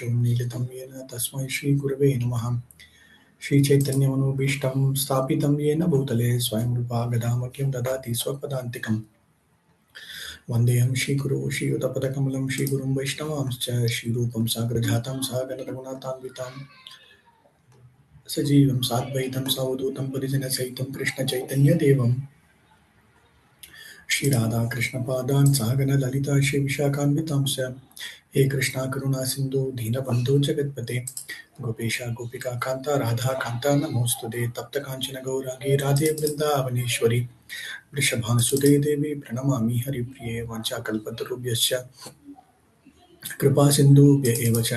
नीलितं येन तस्मै श्रीगुरवे नमः। श्रीचैतन्यमनोभीष्टं स्थापितं येन भूतले स्वयं रूपा गदामह्यं ददाति स्वपदान्तिकम्। वन्देऽहं श्रीगुरो श्रीयुतपदकमलं श्रीगुरुं वैष्णवांश्च श्रीरूपं साग्रजातं सागररघुनाथान्वितां सजीवं साद्वैतं सावधूतं परिजनसहितं कृष्णचैतन्यदेवं श्रीराधा कृष्णपादान् सहगणललिता श्रीविशाखान्वितांश्च। हे कृष्णा करुणा सिन्धु दीनबन्धो जगत्पते गोपेशा गोपिका कान्ता राधा कान्ता नमोस्तुते। तप्त काञ्चन गौरांगी राधे वृन्दावनेश्वरी वृषभानुसुते देवी प्रणमामि हरिप्रिये। वाञ्छाकल्पतरुभ्यश्च कृपा सिन्धुभ्य एव च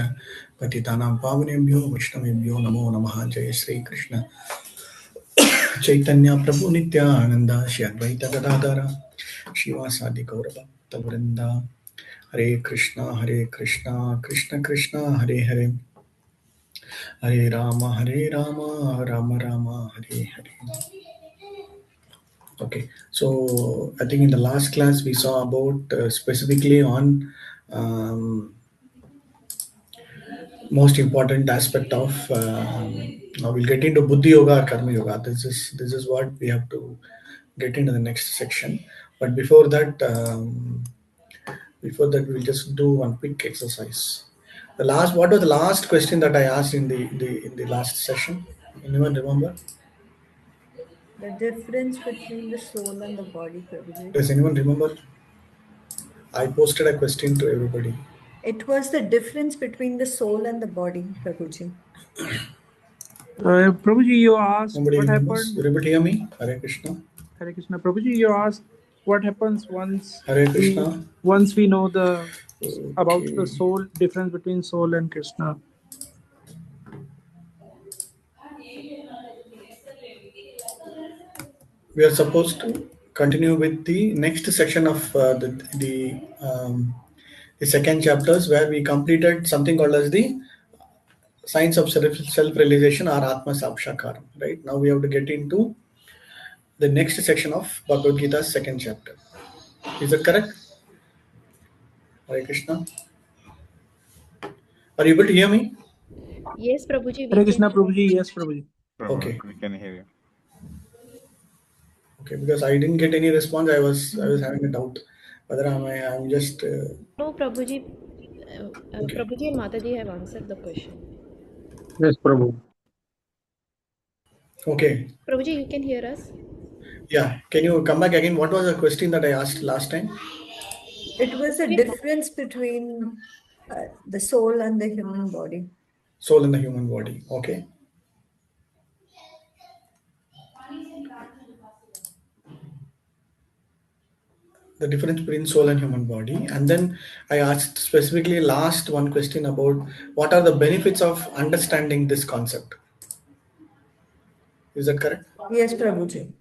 पतितानां पावनेभ्यो वैष्णवेभ्यो नमो नमः। जय श्री कृष्ण चैतन्य प्रभु नित्यानंद श्री अद्वैत गदाधर श्रीवासादि गौरभक्तवृंद। हरे कृष्णा कृष्ण कृष्ण हरे हरे, हरे Ram Ram Ram Hare Hare. Okay, so I think in the last class we saw about specifically on most important aspect of now we'll get into buddhi yoga or karma yoga. This is what we have to get into the next section. But before that we'll just do one quick exercise. What was the last question that I asked in the last session? Anyone remember? The difference between the soul and the body, Prabhuji. Does anyone remember? I posted a question to everybody. It was the difference between the soul and the body, Prabhuji. Prabhuji, you asked Nobody what remembers? happened. Everybody hear me? Hare Krishna. Hare Krishna. Prabhuji, you asked what happens once Hare Krishna. we know about Okay. the soul, difference between soul and Krishna. We are supposed to continue with the next section of the second chapters, where we completed something called as the science of self-realization or Atma Sakshakaram. Right now we have to get into the next section of Bhagavad Gita's second chapter. Is that correct? Hare Krishna. Are you able to hear me? Yes, Prabhuji. Hare Krishna, Prabhuji. Yes, Prabhuji. Okay. We can hear you. Okay, because I didn't get any response, I was having a doubt whether I'm just No, Prabhuji. Okay. Prabhuji and Mataji have answered the question. Yes, Prabhu. Okay. Prabhuji, you can hear us? Yeah, can you come back again? What was the question that I asked last time? It was the difference between the soul and the human body. Soul in the human body. Okay. The difference between soul and human body. And then I asked specifically last one question about what are the benefits of understanding this concept. Is that correct? Yes, Prabhuji.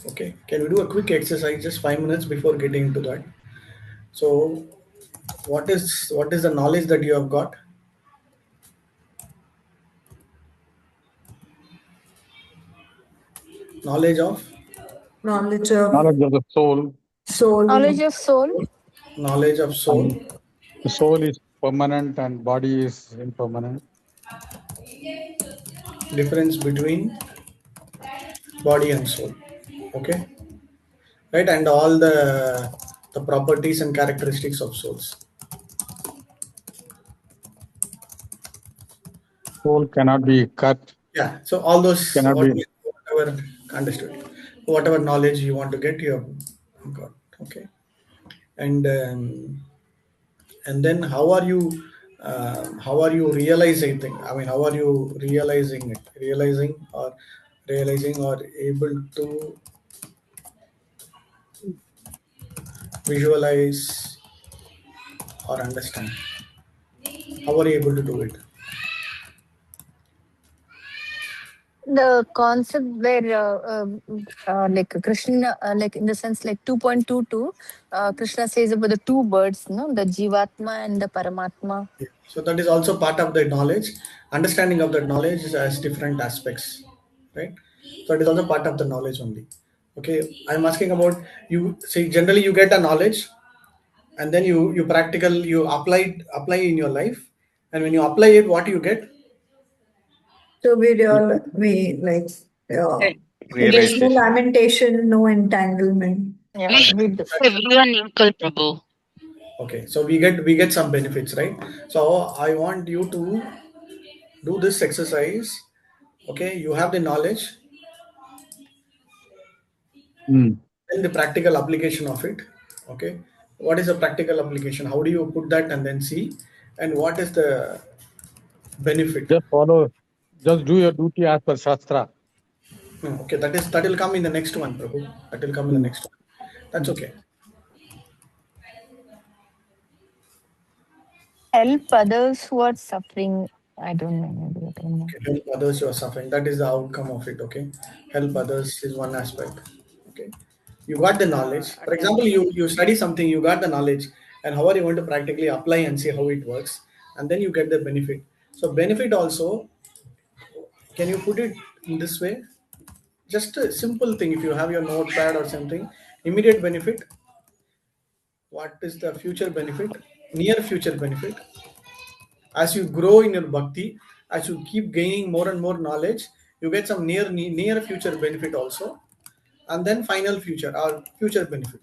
Okay. Can we do a quick exercise, just 5 minutes before getting into that? So what is the knowledge that you have got? Knowledge of Knowledge of the soul. soul. Knowledge of soul. Knowledge of soul. The soul is permanent and body is impermanent. Difference between body and soul. Okay. Right, and all the properties and characteristics of souls. Soul cannot be cut. Yeah, so all those Cannot be. whatever understood, whatever knowledge you want to get, you have got. Okay. And then how are you realizing thing? I mean, how are you realizing or able to visualize or understand? How are you able to do it? The concept where like Krishna, like in the sense like 2.22, Krishna says about the two birds, no, the Jivatma and the Paramatma. Yeah. So that is also part of the knowledge. Understanding of that knowledge has different aspects, right? So it is also part of the knowledge only. Okay, I'm asking about you. See, generally you get a knowledge, and then you apply in your life, And when you apply it, what you get? So we like, there's no Realization. lamentation, no entanglement. Yeah, What? we do. Everyone equal, Prabhu. Okay, so we get some benefits, right? So I want you to do this exercise. Okay, you have the knowledge, Mm. then the practical application of it. Okay, what is the practical application? How do you put that and then see, and what is the benefit? Just follow, just do your duty as per Shastra. Okay, that will come in the next one, Prabhu. That will come in the Mm. next one. That's okay. Help others who are suffering. I don't know. Maybe I don't know. Okay, help others who are suffering. That is the outcome of it. Okay, help others is one aspect. Okay, you got the knowledge. For example, you study something, you got the knowledge, and how are you going to practically apply and see how it works, and then you get the benefit. So benefit also, can you put it in this way? Just a simple thing. If you have your notepad or something, immediate benefit. What is the future benefit? Near future benefit. As you grow in your bhakti, as you keep gaining more and more knowledge, you get some near future benefit also, and then final future or future benefit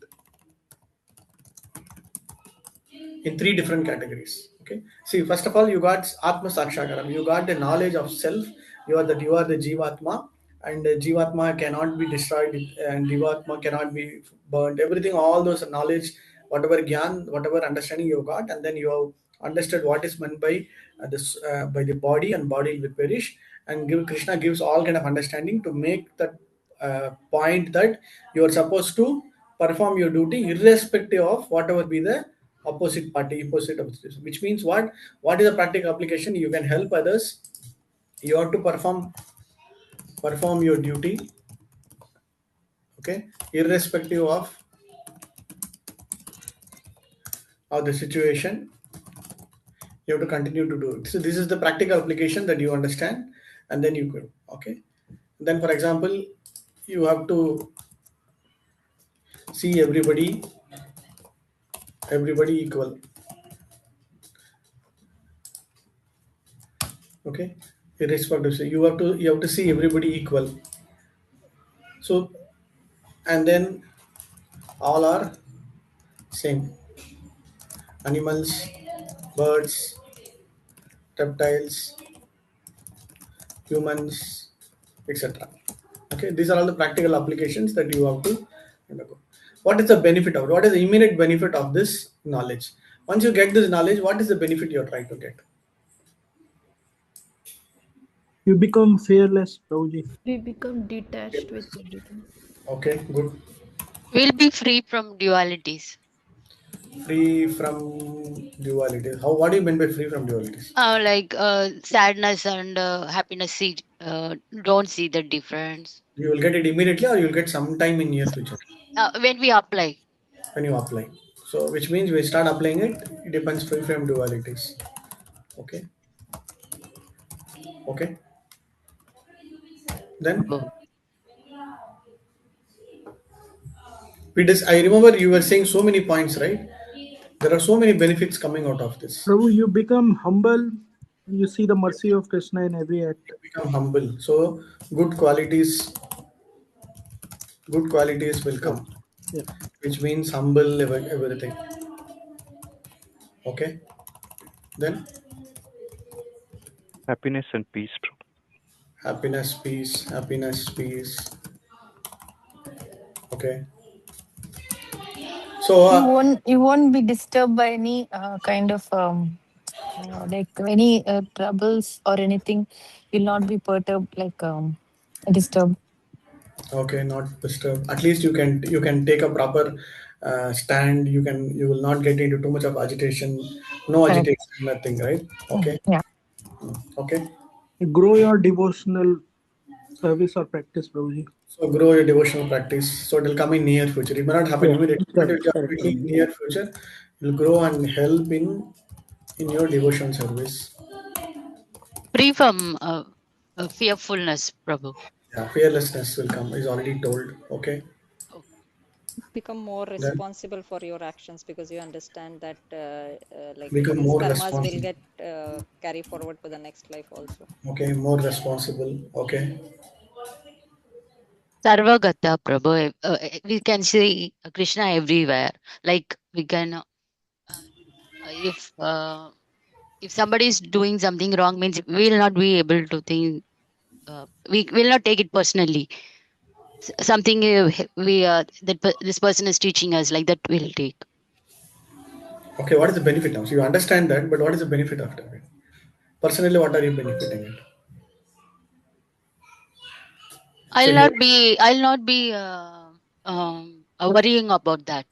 in three different categories. Okay. See, first of all, you got Atma Sakshakaram. You got the knowledge of self. You are the Jivatma, and Jivatma cannot be destroyed, and Jivatma cannot be burnt. Everything, all those knowledge, whatever gyan, whatever understanding you got, and then you have understood what is meant by this by the body, and body will perish. And Krishna gives all kind of understanding to make that point that you are supposed to perform your duty irrespective of whatever be the opposite party, opposite of this. Which means what is the practical application? You can help others. You have to perform your duty. Okay, irrespective of the situation, you have to continue to do it. So this is the practical application that you understand, and then you could. Okay, then for example, you have to see everybody equal. Okay, irrespective. So you have to see everybody equal. So, and then all are same. Animals, birds, reptiles, humans, etc. Okay, these are all the practical applications that you have to undergo. What is the benefit of it? What is the immediate benefit of this knowledge? Once you get this knowledge, what is the benefit you're trying to get? You become fearless, Prabhuji. We become detached with everything. Okay, good. We'll be free from dualities. Free from dualities. How? What do you mean by free from dualities? Like sadness and happiness, don't see the difference. You will get it immediately, or you will get some time in near future When we apply. when you apply. So, which means we start applying it. It depends free from dualities. Okay. Okay. Then Oh. I remember you were saying so many points, right? There are so many benefits coming out of this. Prabhu, you become humble. You see the mercy of Krishna in every act. Become humble. So good qualities will come, Yeah. which means humble everything. Okay. Then Happiness and peace, Prabhu. happiness, peace. Okay. So You won't be disturbed by any kind of like any troubles or anything. You'll not be perturbed, like disturbed. okay, not disturb. At least you can take a proper stand. You will not get into too much of agitation. No Correct. agitation, nothing, right? Okay. Yeah. Okay. Grow your devotional service or practice, Prabhuji. So grow your devotional practice. So it will come in near future. It may not happen Yeah. immediately, but it Correct, will correct, happen in Prabhuji. near future. It will grow and help in your devotion service. Free from fearfulness, Prabhu. Yeah, fearlessness will come. Is already told. Okay. Oh. become more responsible for your actions, because you understand that like Become these more karmas will responsible. get carry forward to the next life also. Okay, more responsible. Okay. Sarvagata Prabhu. We can see Krishna everywhere. Like we can, if somebody is doing something wrong, means we will not be able to think. We will not take it personally. Something this person is teaching us, like that we'll take. Okay, what is the benefit now? So you understand that, but what is the benefit after it? Personally, what are you benefiting it? I'll Say not you. be. I'll not be worrying about that.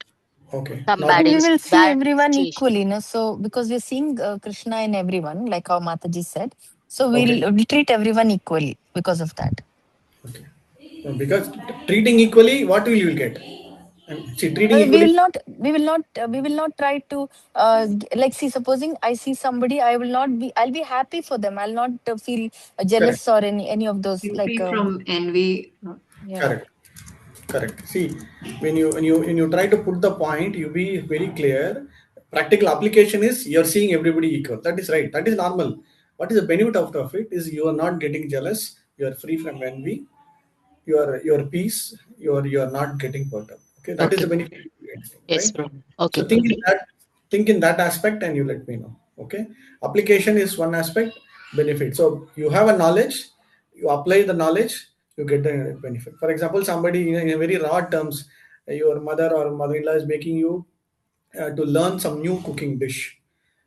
Okay, Some not. bad We will see bad everyone situation. equally, no? So because we're seeing Krishna in everyone, like how Mataji said, so Okay. we'll treat everyone equally because of that. Okay. No, because treating equally, what will you get? See, treating We equally. will not try to like, see, supposing I see somebody, I'll be happy for them. I'll not feel Correct. jealous or any of those, like Free from envy. yeah. Correct. Correct. See, when you try to put the point, you be very clear. Practical application is you're seeing everybody equal. That is right. That is normal. What is the benefit of it is you are not getting jealous. You are free from envy. Your peace. You are not getting hurt up. Okay, that is the Okay. benefit. Yes, Right. bro. Okay. So think in that aspect, and you let me know. Okay. Application is one aspect. Benefit. So you have a knowledge. You apply the knowledge. You get the benefit. For example, somebody in a very raw terms, your mother or mother-in-law is making you to learn some new cooking dish.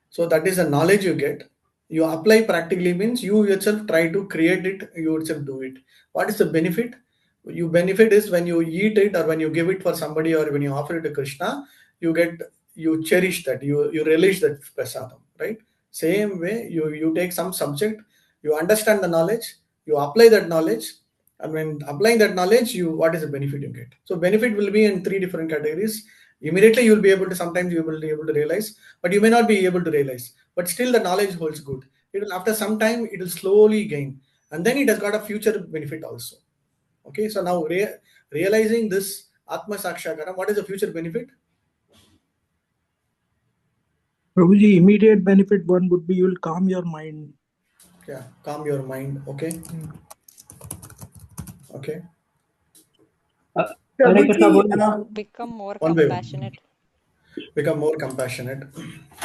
So that is the knowledge you get. You apply practically means you yourself try to create it, you yourself do it. What is the benefit? You benefit is when you eat it or when you give it for somebody or when you offer it to Krishna, you cherish that, you relish that prasadam, right? Same way, you take some subject, you understand the knowledge, you apply that knowledge, and when applying that knowledge, what is the benefit you get? So benefit will be in three different categories. Immediately you'll be able to, sometimes you will be able to realize, but you may not be able to realize, but still the knowledge holds good. It will, after some time, it will slowly gain, and then it has got a future benefit also. Okay, so now realizing this Atma Sakshakaram, what is the future benefit? Prabhuji, immediate benefit one would be you'll calm your mind. Yeah, calm your mind. Okay. Okay. Prabhuji, Become more One by one. compassionate. Become more compassionate.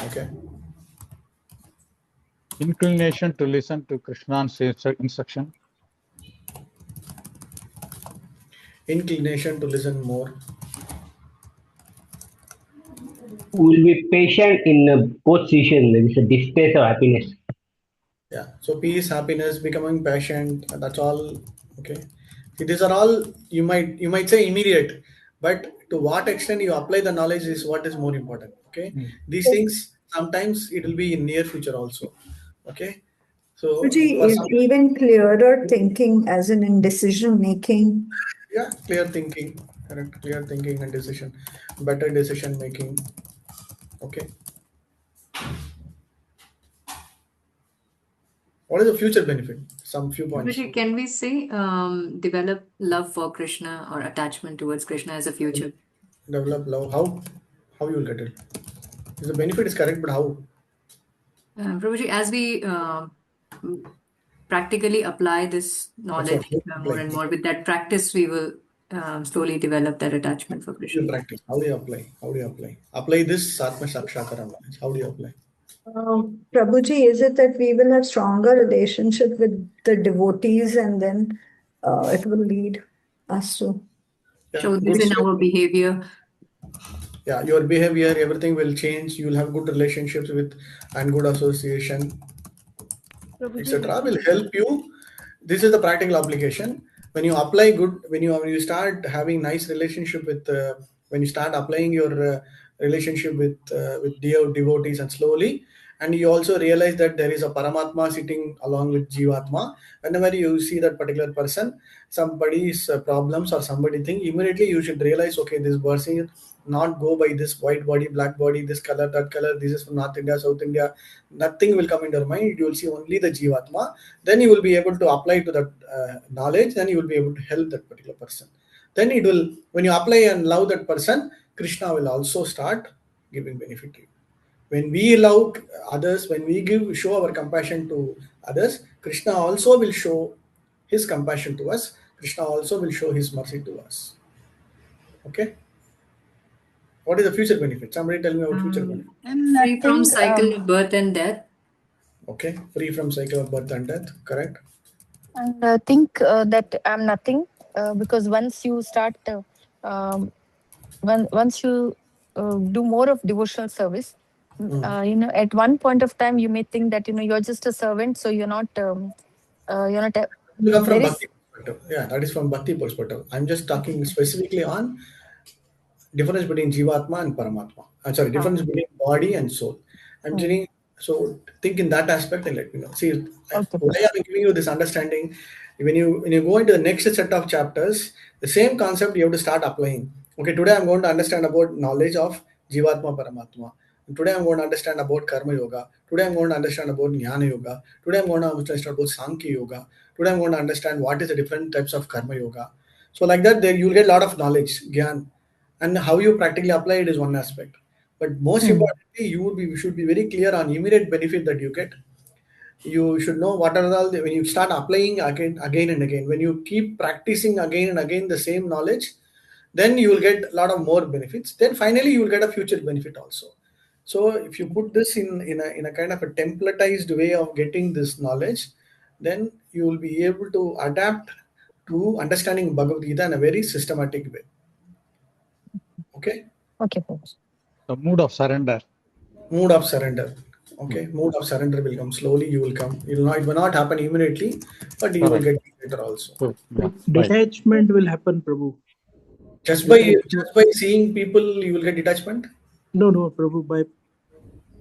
Okay. Inclination to listen to Krishna's instruction. Inclination to listen more. Will be patient in both situations. There is a displace of happiness. Yeah. So peace, happiness, becoming patient, that's all. Okay. See, these are all you might say immediate, but to what extent you apply the knowledge is what is more important. Okay. These things sometimes it will be in near future also. Okay. So Prabhuji, for is some, even clearer thinking as in decision making. yeah, clear thinking, correct, clear thinking and decision, better decision making. Okay. What is the future benefit? Some few points. Prabhuji, can we say develop love for Krishna or attachment towards Krishna as a future? Develop love. How you will get it? The benefit is correct, but how? Prabhuji, as we practically apply this That's what knowledge you more apply. and more, with that practice, we will slowly develop that attachment for You Krishna. practice. How do you apply? How do you apply? Apply this Atma Sakshakara knowledge. How do you apply? Prabhuji, is it that we will have stronger relationship with the devotees and then it will lead us to? Yeah, Show this good in step. our behavior. Yeah, your behavior, everything will change. You will have good relationships with and good association, Prabhuji, etc. Will help you. This is the practical application. When you apply good, when you start having nice relationship with, when you start applying your relationship with devotees, and slowly, and you also realize that there is a Paramatma sitting along with Jivatma. Whenever you see that particular person, somebody's problems or somebody thing, immediately you should realize, okay, this person not go by this white body, black body, this color, that color, this is from North India, South India. Nothing will come in your mind. You will see only the Jivatma. Then you will be able to apply to that knowledge. Then you will be able to help that particular person. then it will, when you apply and love that person, Krishna will also start giving benefit to you. When we love others, when we show our compassion to others, Krishna also will show his compassion to us. Krishna also will show his mercy to us. Okay. What is the future benefit? Somebody tell me about future benefit. Free from cycle of birth and death. Okay, free from cycle of birth and death. Correct. And I think that I'm nothing because once you start, once you do more of devotional service, at one point of time you may think that you're just a servant, so you're not. You're not. You come from There is Bhakti perspective. Yeah, that is from Bhakti perspective. I'm just talking specifically on difference between Jivatma and Paramatma. I'm sorry, difference between body and soul. I'm saying, so think in that aspect and let me know. See, why I'm giving you this understanding. When you go into the next set of chapters, the same concept you have to start applying. Okay, today I'm going to understand about knowledge of Jivatma Paramatma. Today I'm going to understand about Karma Yoga. Today I'm going to understand about Jnana Yoga. Today I'm going to understand about Sankhya Yoga. Today I'm going to understand what is the different types of Karma Yoga. So like that, there you'll get a lot of knowledge, Gyan. And how you practically apply it is one aspect. But most importantly, you should be very clear on immediate benefit that you get. You should know what are all when you start applying again and again. When you keep practicing again and again the same knowledge, then you will get a lot of more benefits. Then finally you will get a future benefit also. So if you put this in a kind of a templatized way of getting this knowledge, then you will be able to adapt to understanding Bhagavad Gita in a very systematic way. Okay. Okay. The mood of surrender. Mood of surrender. Okay. Mood of surrender will come slowly. You will come. It will not happen immediately, but you will get it later also. Detachment will happen, Prabhu. Just by seeing people, you will get detachment. No, Prabhu.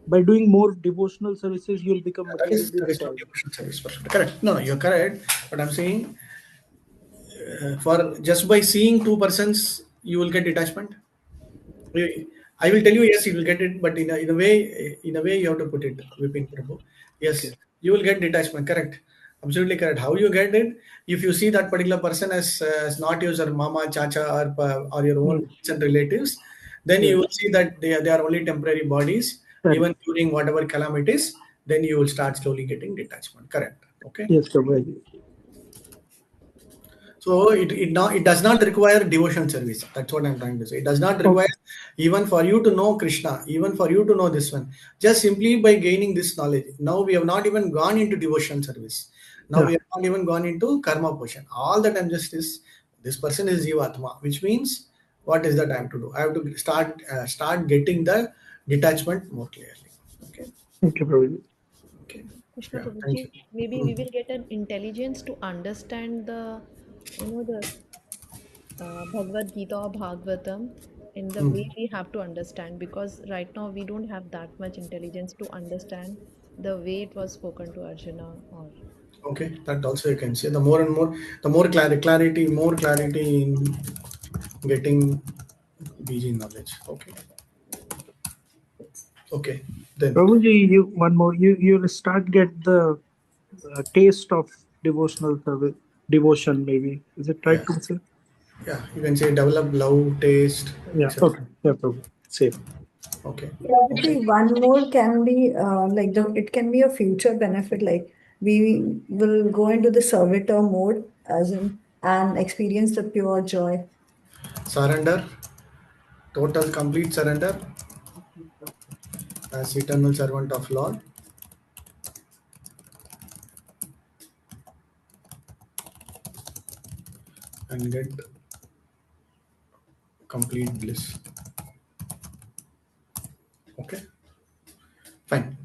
By doing more devotional services, you will become That is from devotional service perspective. Correct. No, you're correct. But I'm saying, for just by seeing two persons, you will get detachment. I will tell you, yes, you will get it, but in a way, you have to put it, Vipin Prabhu. Yes, you will get detachment. Correct. Absolutely correct. How you get it? If you see that particular person as not your mama, chacha, or your own relatives, then you will see that they are only temporary bodies. Even during whatever calamities, then you will start slowly getting detachment. Correct. Okay. Yes, Prabhu. So it does not require devotion service. That's what I'm trying to say. It does not require even for you to know Krishna, even for you to know this one. Just simply by gaining this knowledge. Now we have not even gone into devotion service. Now we have not even gone into karma portion. All that I'm just is this person is Jivatma, which means what is that I have to do? I have to start getting the detachment more clearly. Okay. Okay, Prabhu. Okay. Krishna Yeah, Prabhuji, thank you. maybe we will get an intelligence to understand the Bhagavad Gita or Bhagavatam in the way we have to understand, because right now we don't have that much intelligence to understand the way it was spoken to Arjuna. Or Okay, that also you can say the more and more, the more clarity in getting BG knowledge. Okay. Okay. Then Prabhuji, one more. You'll start get the taste of devotional service, devotion. Maybe is it right to say? Yeah, you can say develop love, taste. Yeah. etc. Okay. Yeah, Prabhu. Same. Okay. Probably one more can be it can be a future benefit. Like we will go into the servitor mode as in and experience the pure joy. Surrender, total complete surrender as eternal servant of Lord. And get complete bliss. Okay. Fine.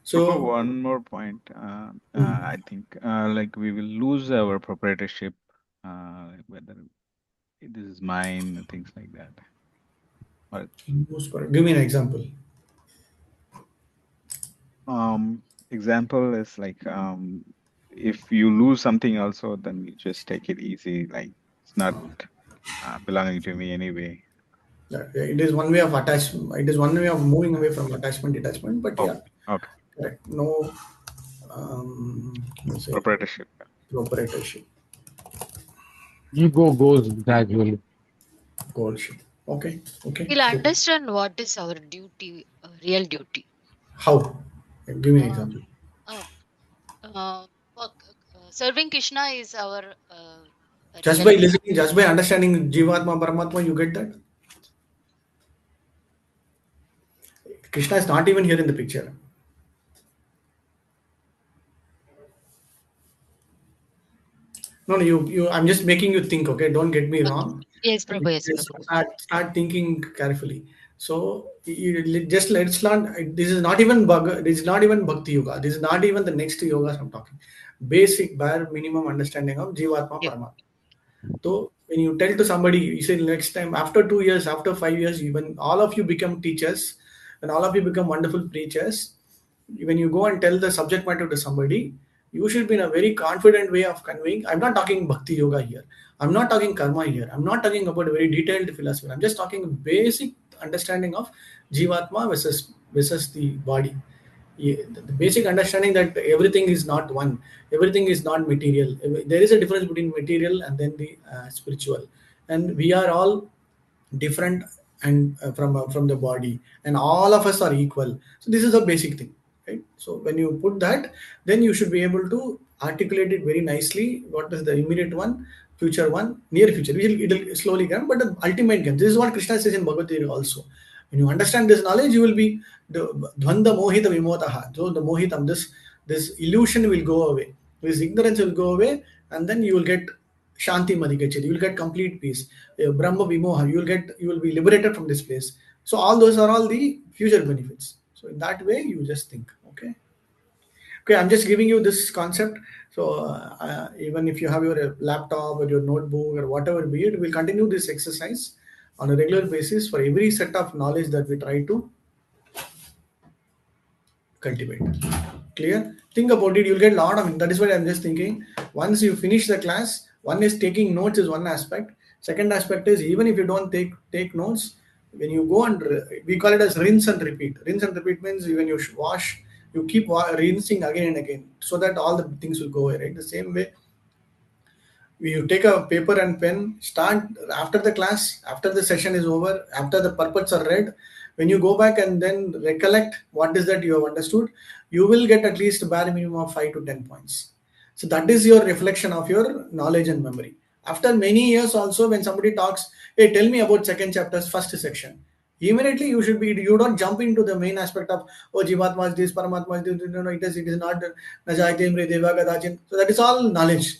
So one more point. I think like we will lose our proprietorship, whether this is mine, things like that. Or, give me an example. Example is like if you lose something also, then you just take it easy. Like it's not belonging to me anyway. Yeah, it is one way of attachment. It is one way of moving away from attachment, detachment. But yeah, okay. Correct. No Proprietorship. Proprietorship. Ego goes gradually. goal ship. Okay. We'll Good. understand what is our duty, real duty. How? Give me an example. Uh, serving Krishna is our Just by listening, just by understanding Jivatma, Paramatma, you get that? Krishna is not even here in the picture. No, I'm just making you think, okay? Don't get me wrong. Yes, Prabhu. Yes, Just Prabhu. start thinking carefully. So just let's learn. This is not even this is not even Bhakti Yoga. This is not even the next yoga I'm talking. Basic, bare minimum understanding of Jivatma, Paramatma. So when you tell to somebody, you say next time, after 2 years, after 5 years, even all of you become teachers and all of you become wonderful preachers, when you go and tell the subject matter to somebody, you should be in a very confident way of conveying. I'm not talking bhakti yoga here. I'm not talking karma here. I'm not talking about a very detailed philosophy. I'm just talking basic understanding of jivatma versus the body. The basic understanding that everything is not one, everything is not material. There is a difference between material and then the spiritual, and we are all different and from the body, and all of us are equal. So this is a basic thing, right? So when you put that, then you should be able to articulate it very nicely. What is the immediate one, future one, near future? It'll slowly come, but the ultimate game. This is what Krishna says in Bhagavad Gita also. When you understand this knowledge, you will be the dvanda mohita vimotaha. So the mohitam, this illusion will go away, this ignorance will go away, and then you will get Shanti Madhikachari, you will get complete peace. Brahma Vimoha, you will be liberated from this place. So all those are all the future benefits. So in that way, you just think, okay. Okay, I'm just giving you this concept. So even if you have your laptop or your notebook or whatever be it, we'll continue this exercise on a regular basis for every set of knowledge that we try to cultivate. Clear? Think about it. You'll get a lot of. That is what I'm just thinking. Once you finish the class, one is taking notes is one aspect. Second aspect is even if you don't take notes, when you go and we call it as rinse and repeat. Rinse and repeat means when you wash, you keep rinsing again and again so that all the things will go away. Right? The same way, you take a paper and pen, start after the class, after the session is over, after the purports are read, when you go back and then recollect what is that you have understood, you will get at least a bare minimum of 5 to 10 points. So that is your reflection of your knowledge and memory. After many years also, when somebody talks, hey, tell me about second chapter's first section, immediately you don't jump into the main aspect of, oh, Jivatma is this, Paramatma is this, no, it is not, so that is all knowledge.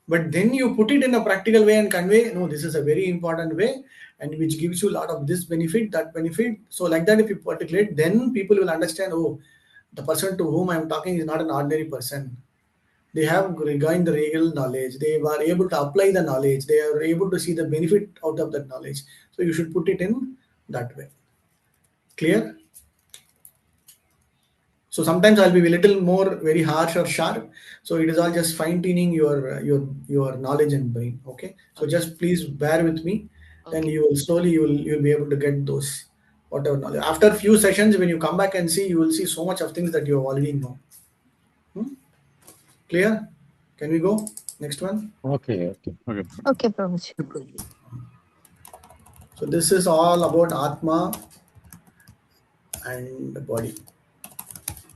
But then you put it in a practical way and convey, no, this is a very important way, and which gives you a lot of this benefit, that benefit. So like that, if you articulate, then people will understand, oh, the person to whom I am talking is not an ordinary person. They have gained the real knowledge. They were able to apply the knowledge. They are able to see the benefit out of that knowledge. So you should put it in that way. Clear? So sometimes I'll be a little more very harsh or sharp. So it is all just fine tuning your knowledge and brain. Okay. So just please bear with me. Then you will slowly you'll be able to get those whatever knowledge. After a few sessions, when you come back and see, you will see so much of things that you have already know. Clear? Can we go next one? Okay. Okay, Prabhuji. So this is all about Atma and the body.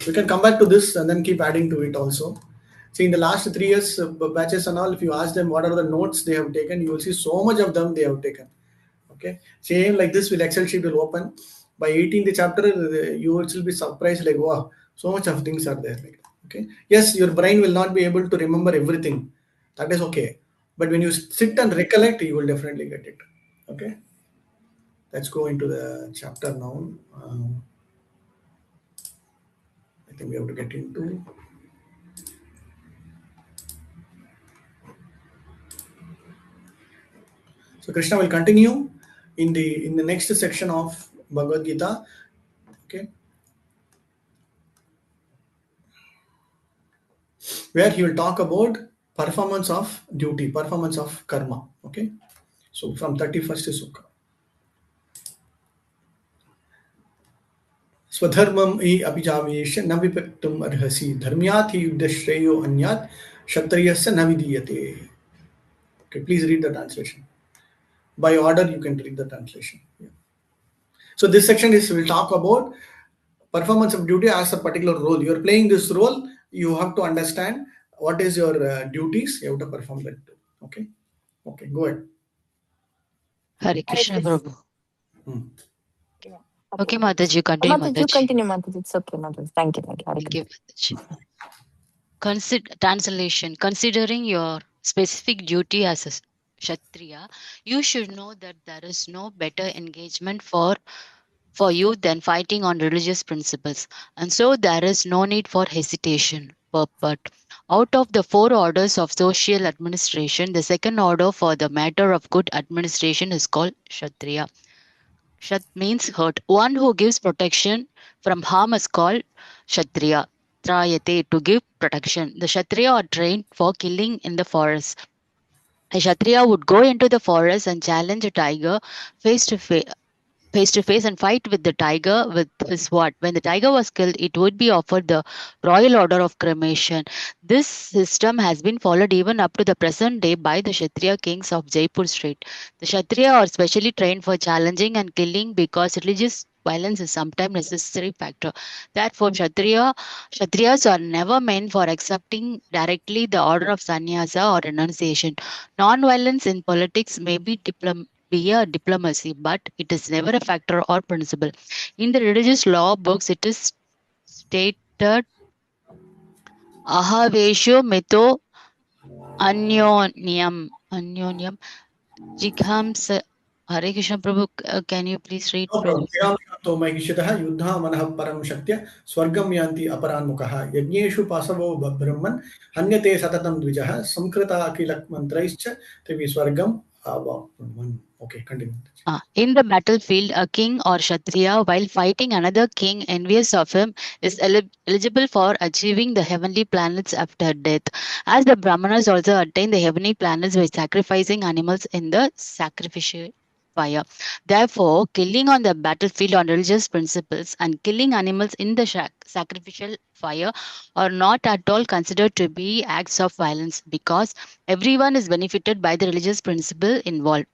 We can come back to this and then keep adding to it also. See, in the last 3 years batches and all, if you ask them what are the notes they have taken, you will see so much of them they have taken. Okay, same like this, will Excel sheet will open by 18th chapter, you will be surprised like, wow, so much of things are there. Like, okay, yes, your brain will not be able to remember everything. That is okay, but when you sit and recollect, you will definitely get it. Okay, let's go into the chapter now. I think we have to get into. So Krishna will continue in the next section of Bhagavad Gita. Okay, where he will talk about performance of duty, performance of karma. Okay, so from 31st Sukha. Swadharmam I abhijavesha navipaktum arhasi dharmyat hi yuddhashreyo anyat kshatriyasya navidiyate. Okay, please read the translation. By order, you can read the translation. Yeah. So this section will talk about performance of duty as a particular role. You're playing this role, you have to understand what is your duties, you have to perform that too. Okay? Okay, go ahead. Hare Krishna Prabhu. Yeah. Okay, Mataji, continue, Mataji, you Mataji. continue, Mataji. It's okay, Mataji. Thank you. Thank you, Mataji. Translation. Considering your specific duty as a Kshatriya, you should know that there is no better engagement for you than fighting on religious principles, and so there is no need for hesitation. But out of the four orders of social administration, the second order for the matter of good administration is called Kshatriya. Kshat means hurt. One who gives protection from harm is called Kshatriya. Trayate, to give protection. The Kshatriya are trained for killing in the forest. A Kshatriya would go into the forest and challenge a tiger face to face and fight with the tiger with his sword. When the tiger was killed, it would be offered the royal order of cremation. This system has been followed even up to the present day by the Kshatriya kings of Jaipur State. The Kshatriya are specially trained for challenging and killing because religious violence is sometimes necessary factor. Therefore, Kshatriyas are never meant for accepting directly the order of sannyasa or renunciation. Non-violence in politics may be a diplomacy, but it is never a factor or principle. In the religious law books, it is stated ahavesho meto anyonyam jighams. Hare Krishna Prabhu, can you please read? No problem. तो महिषितः युद्धा मनः परम शक्त्या स्वर्गं यान्ति अपरान्मुखः यज्ञेषु पासवो ब्रह्मन् हन्यते सततं द्विजः संकृता अखिल मंत्रैश्च त्रिवि स्वर्गं आवाप्नुवन्. Okay, continue. In the battlefield, a king or Kshatriya, while fighting another king envious of him, is eligible for achieving the heavenly planets after death, as the Brahmanas also attain the heavenly planets by sacrificing animals in the sacrificial fire. Therefore, killing on the battlefield on religious principles and killing animals in the sacrificial fire are not at all considered to be acts of violence, because everyone is benefited by the religious principle involved.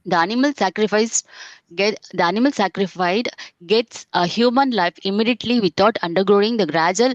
The animal sacrificed gets a human life immediately without undergoing the gradual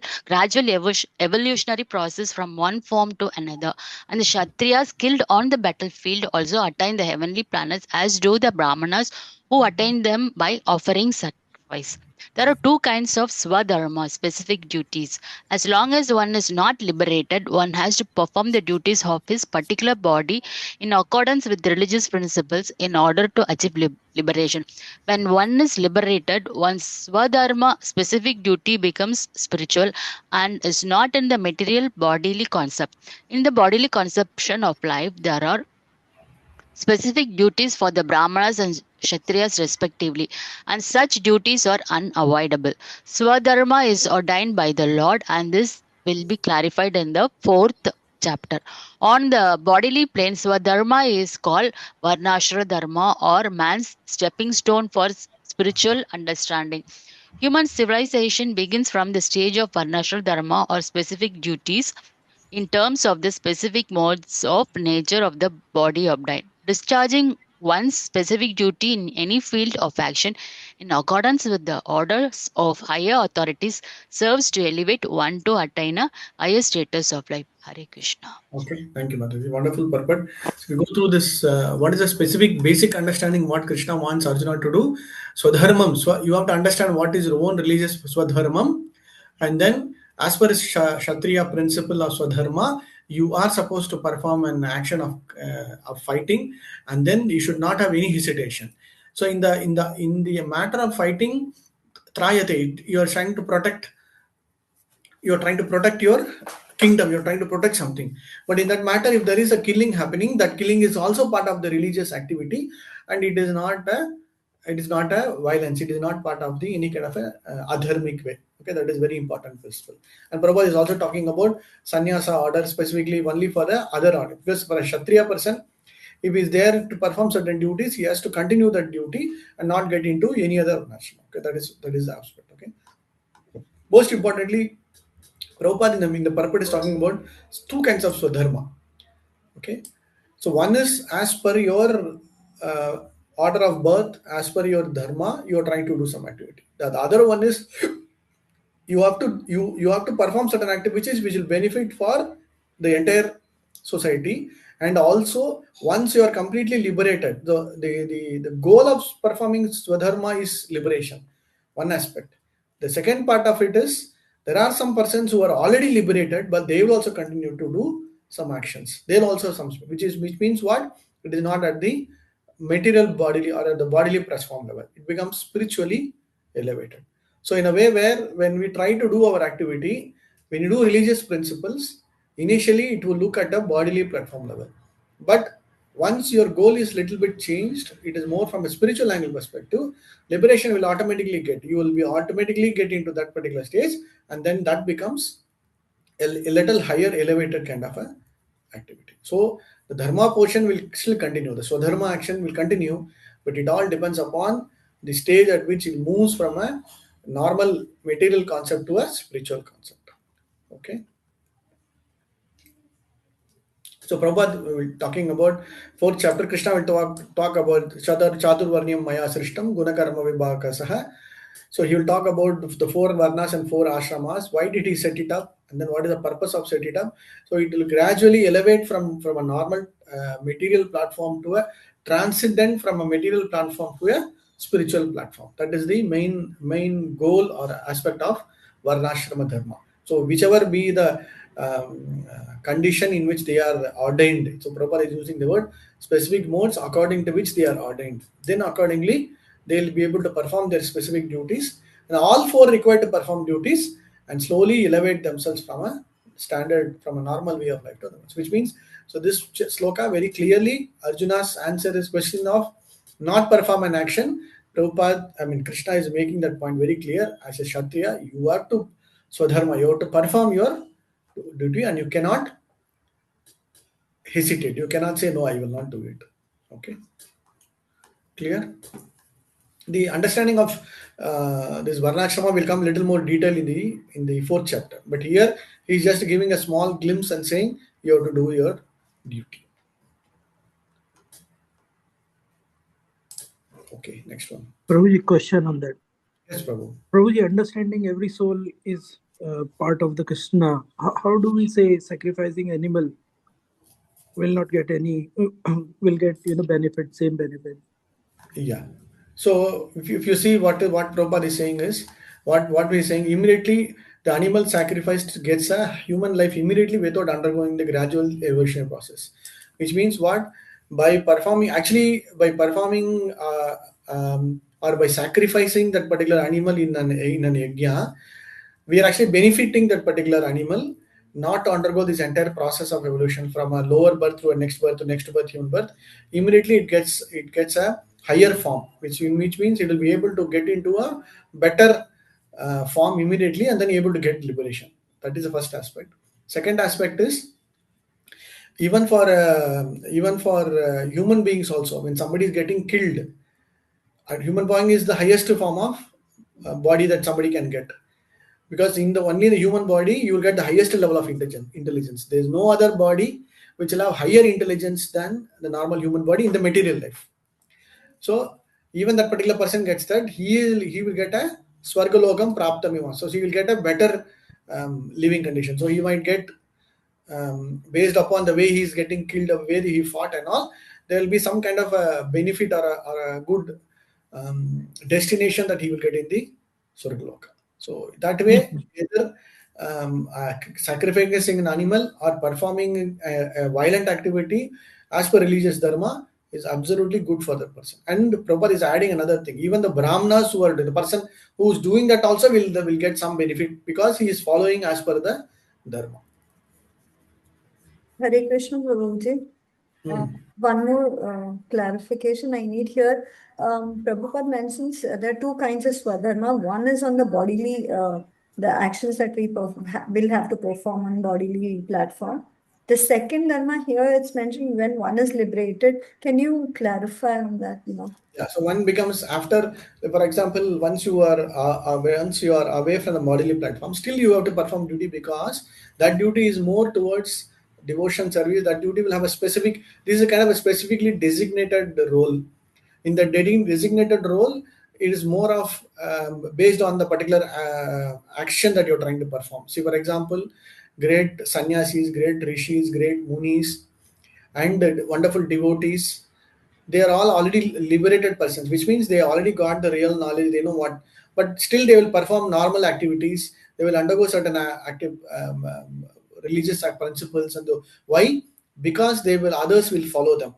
evolutionary process from one form to another. And the Kshatriyas killed on the battlefield also attain the heavenly planets, as do the Brahmanas, who attain them by offering sacrifice. There are two kinds of swadharma, specific duties. As long as one is not liberated, one has to perform the duties of his particular body in accordance with religious principles in order to achieve liberation. When one is liberated, one's swadharma, specific duty, becomes spiritual and is not in the material bodily concept. In the bodily conception of life, there are specific duties for the Brahmanas and Kshatriyas respectively, and such duties are unavoidable. Swadharma is ordained by the Lord, and this will be clarified in the 4th chapter. On the bodily plane, Swadharma is called Varnashra Dharma, or man's stepping stone for spiritual understanding. Human civilization begins from the stage of Varnashra Dharma, or specific duties, in terms of the specific modes of nature of the body obtained. Discharging one's specific duty in any field of action in accordance with the orders of higher authorities serves to elevate one to attain a higher status of life. Hare Krishna. Okay, thank you, Mataji. Wonderful purport. So we go through this. What is the specific basic understanding what Krishna wants Arjuna to do? Swadharmam. You have to understand what is your own religious swadharmam, and then as per Kshatriya principle of swadharma, you are supposed to perform an action of fighting, and then you should not have any hesitation. So in the matter of fighting, trayate, you are trying to protect. You're trying to protect your kingdom, you're trying to protect something, but in that matter, if there is a killing happening, that killing is also part of the religious activity, and it is not a violence, it is not part of the any kind of a adharmic way. Okay, that is very important principle. And Prabhupada is also talking about sannyasa order specifically only for the other order, because for a Kshatriya person, if he is there to perform certain duties, he has to continue that duty and not get into any other nation. Okay, that is the aspect. Okay, most importantly, Prabhupada in the purport is talking about two kinds of swadharma. Okay, so one is as per your order of birth, as per your dharma, you are trying to do some activity. The other one is you have to perform certain activities which will benefit for the entire society. And also, once you are completely liberated, the goal of performing swadharma is liberation, one aspect. The second part of it is there are some persons who are already liberated, but they will also continue to do some actions. They'll also some, which means what? It is not at the material bodily or at the bodily transform level. It becomes spiritually elevated. So in a way where when we try to do our activity, when you do religious principles, initially it will look at a bodily platform level. But once your goal is little bit changed, it is more from a spiritual angle perspective, liberation will automatically get, you will be automatically get into that particular stage, and then that becomes a little higher elevated kind of a activity. So the dharma portion will still continue, the swadharma action will continue, but it all depends upon the stage at which it moves from a normal material concept to a spiritual concept. Okay. So Prabhupada will talking about fourth chapter. Krishna will talk about Chaturvarnyam Maya Srishtam Gunakarma Vibhakasaha. So he will talk about the four varnas and four ashramas. Why did he set it up? And then what is the purpose of set it up? So it will gradually elevate from a normal material platform to a transcendent from a material platform to a spiritual platform. That is the main goal or aspect of varnashrama dharma. So whichever be the condition in which they are ordained. So Prabhupada is using the word specific modes according to which they are ordained. Then accordingly, they will be able to perform their specific duties. And all four required to perform duties and slowly elevate themselves from a standard, from a normal way of life to others. Which means, so this sloka very clearly, Arjuna's answer is question of not perform an action. Prabhupada, Krishna is making that point very clear. As a Kshatriya, you have to swadharma, you have to perform your duty and you cannot hesitate. You cannot say, no, I will not do it. Okay. Clear? The understanding of this varnashrama will come a little more detail in the fourth chapter. But here he is just giving a small glimpse and saying you have to do your duty. Okay, next one. Prabhuji, question on that. Yes, Prabhu. Prabhuji, understanding every soul is part of the Krishna. How do we say sacrificing animal will not get any, will get benefit, same benefit? Yeah. So if you see what Prabhupada is saying is, what we are saying, immediately the animal sacrificed gets a human life immediately without undergoing the gradual evolution process. Which means what? By performing or by sacrificing that particular animal in an yajna, we are actually benefiting that particular animal not to undergo this entire process of evolution from a lower birth to a next birth to next birth, human birth. Immediately it gets a higher form, which means it will be able to get into a better form immediately and then able to get liberation. That is the first aspect. Second aspect is even for human beings also, when somebody is getting killed, a human being is the highest form of body that somebody can get. Because only in the human body you will get the highest level of intelligence. There is no other body which will have higher intelligence than the normal human body in the material life. So even that particular person gets that, he will get a swargalokam praptamima. So he will get a better living condition. So he might get based upon the way he is getting killed, the way he fought and all, there will be some kind of a benefit or a good destination that he will get in the Swargaloka. So that way, either sacrificing an animal or performing a violent activity as per religious dharma is absolutely good for the person. And Prabhupada is adding another thing. Even the Brahmanas who are the person who is doing that also will get some benefit because he is following as per the dharma. Hare Krishna, Prabhuji. One more clarification I need here. Prabhupada mentions there are two kinds of swadharma. One is on the bodily, the actions that we will have to perform on bodily platform. The second dharma here, it's mentioned when one is liberated. Can you clarify on that? Yeah, so one becomes after, for example, once you are away from the bodily platform, still you have to perform duty because that duty is more towards devotion service, that duty will have a specific, this is a kind of a specifically designated role. In the designated role, it is more of based on the particular action that you're trying to perform. See, for example, great sannyasis, great rishis, great munis, and wonderful devotees, they are all already liberated persons, which means they already got the real knowledge, they know what, but still they will perform normal activities, they will undergo certain active religious principles, and why? Because they will, others will follow them.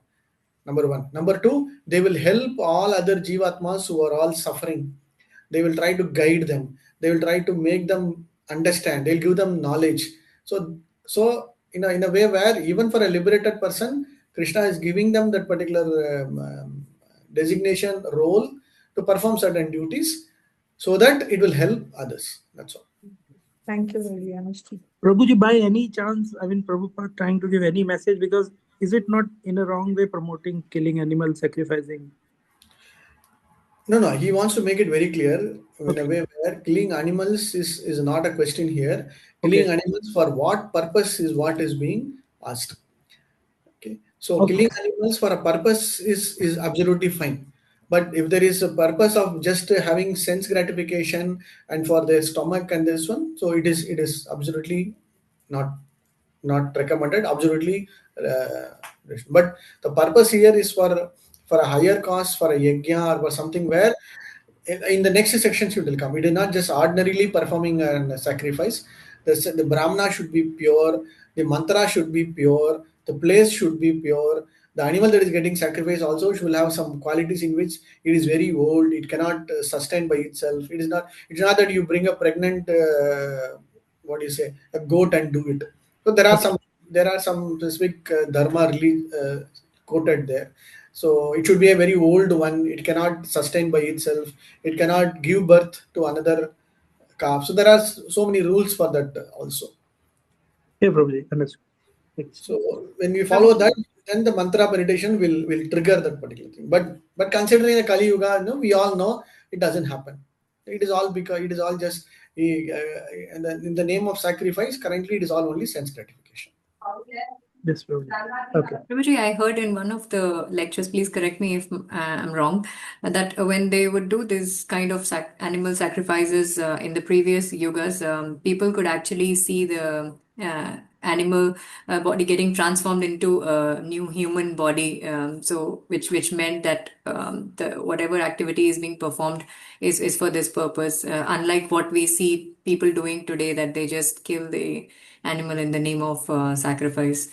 Number one. Number two, they will help all other jivatmas who are all suffering. They will try to guide them. They will try to make them understand. They'll give them knowledge. So in a way where even for a liberated person, Krishna is giving them that particular designation role to perform certain duties, so that it will help others. That's all. Thank you very much. Prabhuji, by any chance, I mean, Prabhupada trying to give any message, because is it not in a wrong way promoting killing animals, sacrificing? No, he wants to make it very clear in a way where killing animals is not a question here. Killing animals for what purpose is what is being asked. Okay, so killing animals for a purpose is absolutely fine. But if there is a purpose of just having sense gratification and for their stomach and this one, so it is absolutely not recommended. Absolutely, but the purpose here is for a higher cause, for a yajna or for something where in the next sections it will come. It is not just ordinarily performing a sacrifice. The brahmana should be pure, the mantra should be pure, the place should be pure. The animal that is getting sacrificed also should have some qualities in which it is very old, it cannot sustain by itself. It's not that you bring a pregnant what do you say, a goat and do it. So there are some specific dharma really quoted there. So it should be a very old one. It cannot sustain by itself. It cannot give birth to another calf. So there are so many rules for that also. Yeah, Prabhuji, understood. So when we follow that, then the mantra meditation will trigger that particular thing. But considering the Kali Yuga, we all know it doesn't happen. It is all because it is all just in the name of sacrifice. Currently, it is all only sense gratification. Yes, Prabhuji. Okay. Prabhuji, I heard in one of the lectures, please correct me if I'm wrong, that when they would do this kind of animal sacrifices in the previous yugas, people could actually see the animal body getting transformed into a new human body. So which meant that the whatever activity is being performed is for this purpose. Unlike what we see people doing today, that they just kill the animal in the name of sacrifice.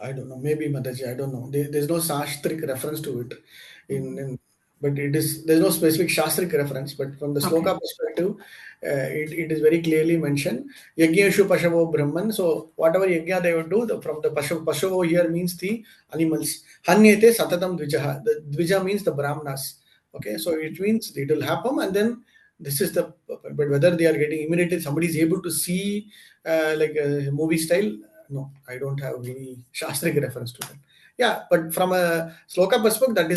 I don't know. Maybe Mataji, I don't know. There's no shastric reference to it, but there's no specific shastric reference. But from the sloka perspective, it is very clearly mentioned. Yagyeshu Pashavo Brahman. So whatever yajna they would do, from the Pashavo here means the animals. Hanyete Satatam Dvijaha. The Dvija means the Brahmanas. Okay, so it means it will happen, and then this is the. But whether they are getting immediately, somebody is able to see like a movie style. No, I don't have any shastric reference to that. Yeah, but from a sloka perspective, that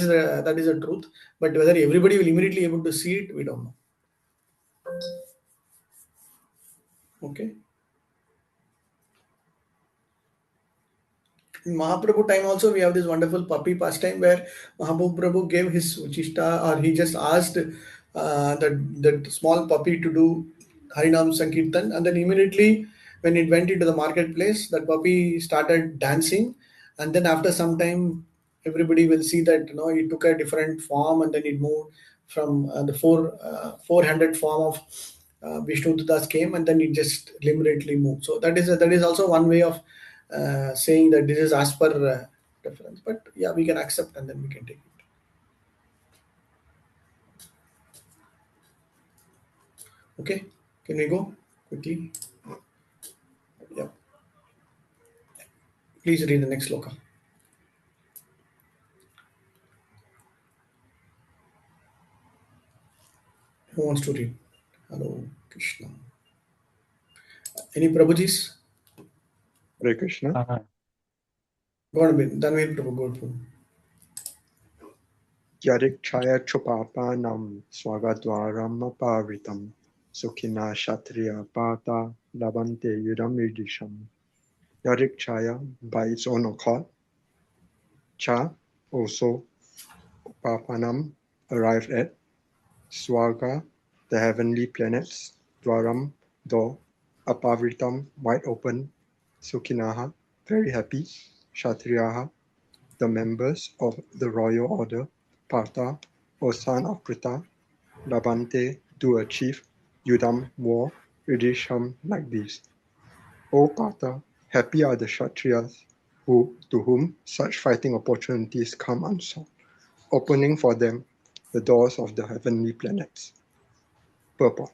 is a truth. But whether everybody will immediately able to see it, we don't know. Okay. In Mahaprabhu time also, we have this wonderful puppy pastime where Mahaprabhu gave his uchishta, or he just asked that small puppy to do Harinam Sankirtan, and then immediately when it went into the marketplace, that puppy started dancing, and then after some time, everybody will see that it took a different form, and then it moved from the four-handed form of Vishnu Das came, and then it just deliberately moved. So that is also one way of saying that this is as per reference. But yeah, we can accept and then we can take it. Okay, can we go quickly? Yeah. Please read the next sloka. Who wants to read? Hello, Krishna. Any Prabhujis? Hare Krishna. Go on, Dhanvir Prabhu, go Prabhu. Yarikchaya Chupapanam Swagadwaram Paritam Sukhina Kshatriya Pata Labante Yuram Yudisham. Yadikchaya by its own accord. Cha, also Upapanam, arrived at. Swarga, the heavenly planets. Dwaram, door. Apavritam, wide open. Sukhinaha, very happy. Kshatriyaha, the members of the royal order. Partha, O son of Pritha. Labante, do achieve. Yudam, war. Yudhishtham, like this. O Partha, happy are the Kshatriyas to whom such fighting opportunities come unsought, opening for them the doors of the heavenly planets. Purport.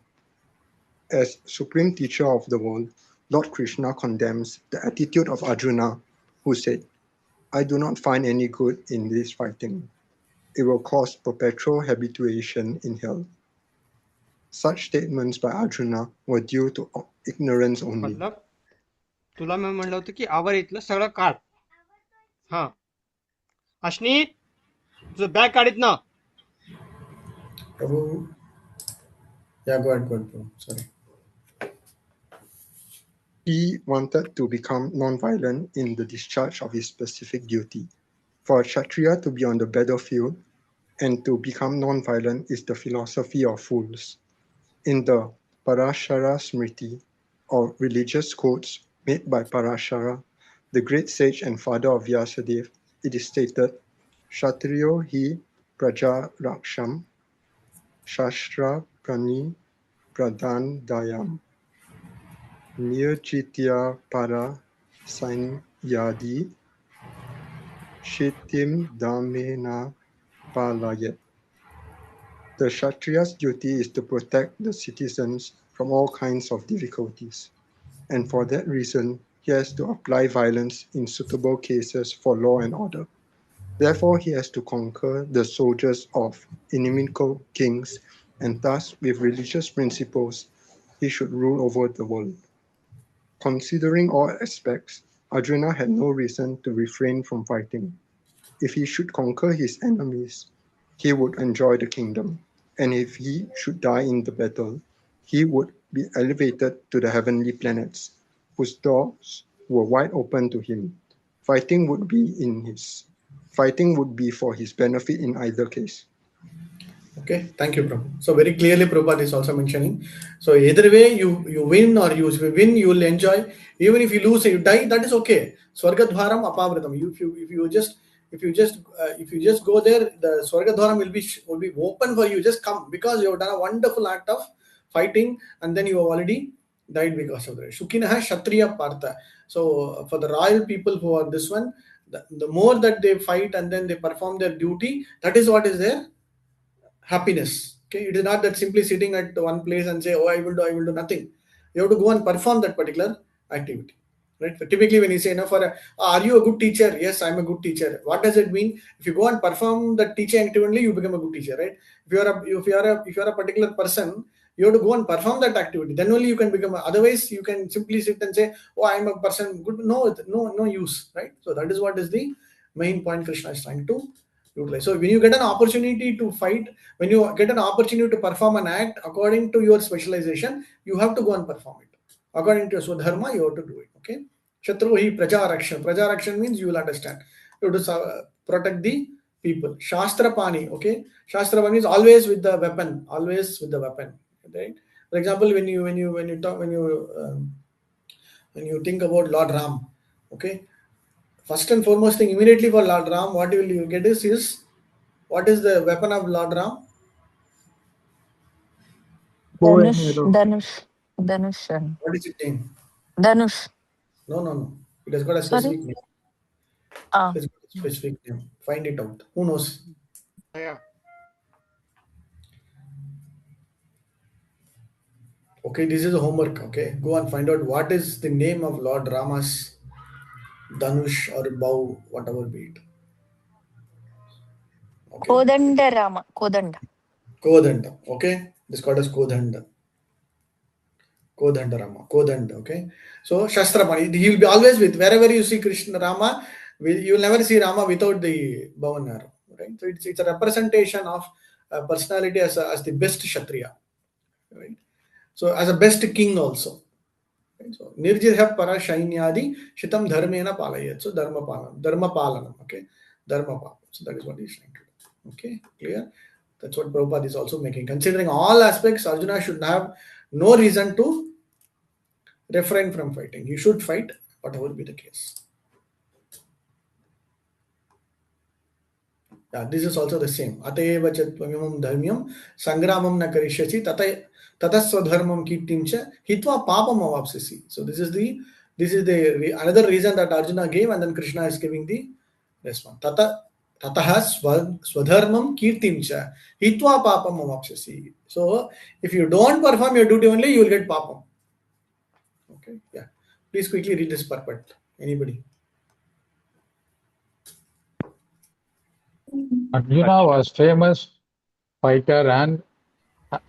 As supreme teacher of the world, Lord Krishna condemns the attitude of Arjuna, who said, I do not find any good in this fighting. It will cause perpetual habituation in hell. Such statements by Arjuna were due to ignorance only. मतलब तुला मी म्हणलं होतं की our इथलं सगळं काढ. हा अश्नी तुझं बॅग काढित ना. Prabhu, yeah, go ahead, Prabhu. Sorry. He wanted to become non-violent in the discharge of his specific duty. For a Kshatriya to be on the battlefield and to become non-violent is the philosophy of fools. In the Parashara Smriti, or religious quotes made by Parashara, the great sage and father of Vyasadeva, it is stated, Kshatriyo hi praja raksham, shastra prani pradandayam, nirjitya para sanyadi, shitim damena palayat. The Kshatriya's duty is to protect the citizens from all kinds of difficulties, and for that reason, he has to apply violence in suitable cases for law and order. Therefore, he has to conquer the soldiers of inimical kings, and thus, with religious principles, he should rule over the world. Considering all aspects, Arjuna had no reason to refrain from fighting. If he should conquer his enemies, he would enjoy the kingdom, and if he should die in the battle, he would be elevated to the heavenly planets, whose doors were wide open to him. Fighting would be for his benefit in either case. Okay, thank you, Prabhu. So very clearly, Prabhupada is also mentioning. So either way, you win or you win, you will enjoy. Even if you lose, you die. That is okay. Swargadhwaram apavritam. If you just go there, the Swargadhwaram will be open for you. Just come because you have done a wonderful act of fighting, and then you have already died because of that. Shukinaha Kshatriya Partha. So for the royal people who are this one, the more that they fight and then they perform their duty, that is what is there. Happiness. Okay, it is not that simply sitting at one place and say, oh, I will do nothing. You have to go and perform that particular activity. Right? So typically when you say, are you a good teacher? Yes, I'm a good teacher. What does it mean? If you go and perform the teaching activity, you become a good teacher, right? If you are a particular person, you have to go and perform that activity. Then only you can become. Otherwise, you can simply sit and say, "Oh, I'm a person good." No use, right? So that is what is the main point Krishna is trying to utilize. So when you get an opportunity to fight, when you get an opportunity to perform an act according to your specialization, you have to go and perform it. According to your Swadharma, you have to do it. Okay. Shatruhi Praja Rakshan. Praja Rakshan means you will understand. You have to protect the people. Shastra Pani. Okay. Shastra Pani is always with the weapon. Always with the weapon. Right. For example, when you think about Lord Ram, okay. First and foremost thing, immediately for Lord Ram, what will you get is what is the weapon of Lord Ram? Dhanush. What is its name? Dhanush. No. It has got a specific name. Ah. It has got a specific name. Find it out. Who knows? Yeah. Okay, this is a homework. Okay, go and find out what is the name of Lord Rama's Dhanush or bow, whatever be it. Okay. Kodanda Rama. Kodanda. Okay, this is called as Kodanda. Kodanda Rama. Kodanda. Okay. So Shastrapani, he will be always with wherever you see Krishna Rama, you will never see Rama without the bow and arrow. Right. So it's a representation of personality as the best Kshatriya. Right. So as a best king also. Right? So nirjidha para shainyadi shitam dharmena palayat. So dharma palanam. Okay, dharma palam. So that is what he's trying to do. Okay, clear? That's what Prabhupada is also making. Considering all aspects, Arjuna should have no reason to refrain from fighting. He should fight, whatever be the case. Yeah, this is also the same. Ateva chatvamam dharmyam sangramam na karishyasi tataswadharmam kirtimcha hitva papam avapsisi. So this is the another reason that Arjuna gave, and then Krishna is giving the response. Tataha swadharmam kirtimcha hitva papam avapsisi. So if you don't perform your duty only, you will get papam. Okay, yeah. Please quickly read this purport. Anybody? Arjuna was famous fighter and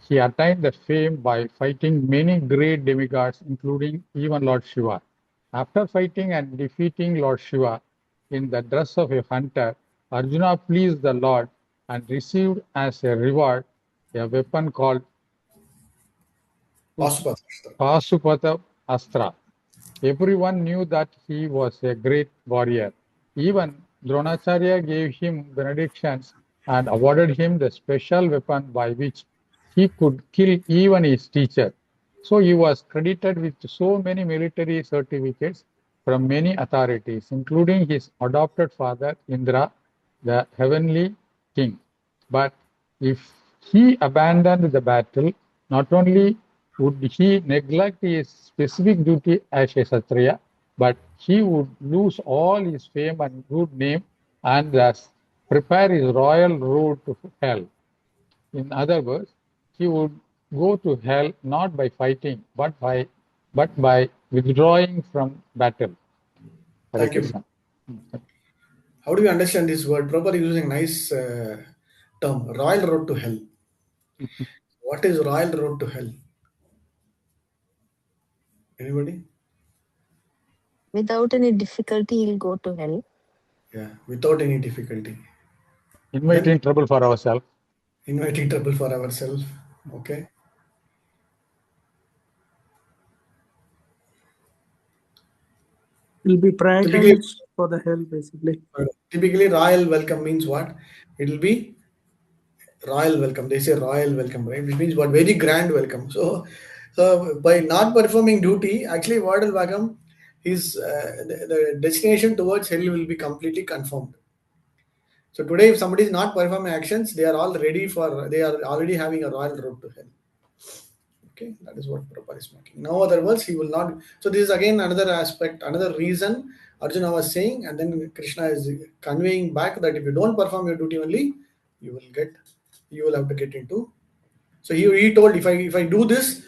he attained the fame by fighting many great demigods, including even Lord Shiva. After fighting and defeating Lord Shiva in the dress of a hunter, Arjuna pleased the Lord and received as a reward a weapon called Pasupata Astra. Everyone knew that he was a great warrior. Even Dronacharya gave him benedictions and awarded him the special weapon by which he could kill even his teacher. So he was credited with so many military certificates from many authorities, including his adopted father Indra, the heavenly king. But if he abandoned the battle, not only would he neglect his specific duty as a Kshatriya, but he would lose all his fame and good name and thus prepare his royal road to hell. In other words, he would go to hell not by fighting, but by withdrawing from battle. Thank you. How do you understand this word? Prabhupada is using nice term, royal road to hell. What is royal road to hell? Anybody? Without any difficulty, he'll go to hell. Yeah, without any difficulty. Inviting trouble for ourselves. Inviting trouble for ourselves. Okay. Will be prioritized for the hell, basically. Typically, royal welcome means what? It will be royal welcome. They say royal welcome, right? Which means what? Very grand welcome. So by not performing duty, actually, what will become? The destination towards hell will be completely confirmed. So today, if somebody is not performing actions, they are already having a royal road to hell. Okay, that is what Prabhupada is making. In other words, he will not. So this is again another aspect, another reason Arjuna was saying, and then Krishna is conveying back that if you don't perform your duty only, you will have to get into. So he told, if I do this,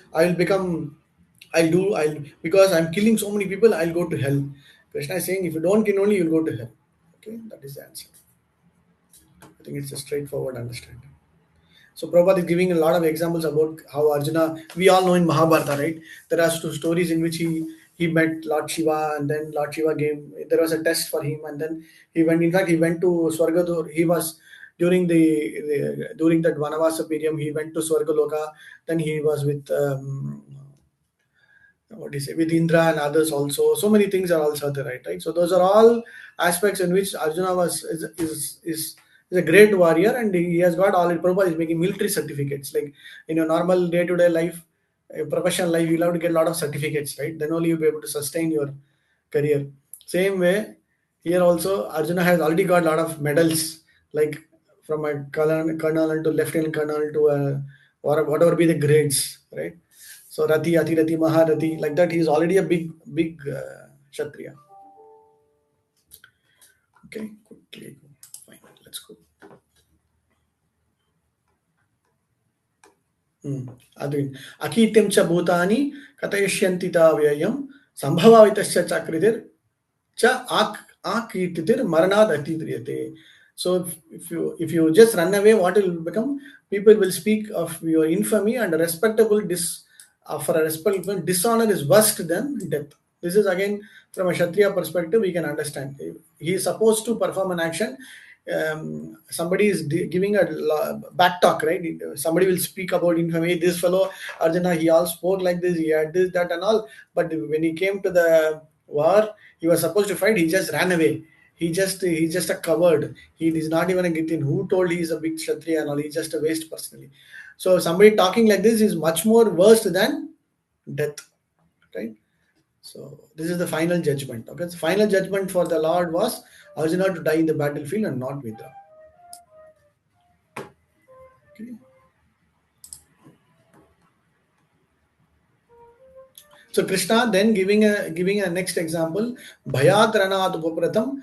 because I'm killing so many people, I'll go to hell. Krishna is saying, if you don't kill only, you'll go to hell. Okay, that is the answer. I think it's a straightforward understanding. So Prabhupada is giving a lot of examples about how Arjuna, we all know in Mahabharata, right? There are two stories in which he met Lord Shiva, and then Lord Shiva there was a test for him, and then he went to Swargadur. He was during during that Vanavasa period, he went to Swargaloka. Then he was with with Indra and others also. So many things are also there, right? So those are all aspects in which Arjuna is a great warrior, and he has got all. Prabhupada is making military certificates. Like in your normal day-to-day life, professional life, you'll have to get a lot of certificates, right? Then only you'll be able to sustain your career. Same way, here also Arjuna has already got a lot of medals, like from a colonel to lieutenant colonel to whatever be the grades, right? So Rati, Atirati, Maharati, like that, he is already a big Kshatriya. Okay, quickly go. Fine, let's go. Advin. Akityam cha bhutani katayashyanti ta vyayam sambhavavitasya chakritir cha akirtitir maranad atidriyate. So if you just run away, what will become? People will speak of your infamy, and for a respectable dishonor is worse than death. This is again from a Kshatriya perspective, we can understand. He is supposed to perform an action. somebody is giving a back talk, right? Somebody will speak about information. This fellow Arjuna, he all spoke like this, he had this, that, and all. But when he came to the war, he was supposed to fight. He just ran away. He's just a coward. He is not even a Gitin. Who told he is a big Kshatriya and all? He's just a waste personally. So somebody talking like this is much more worse than death, right? So this is the final judgment. Okay, the final judgment for the Lord was Arjuna to die in the battlefield and not withdraw. Okay. So Krishna then giving a next example, Bhayat Ranat Upapratam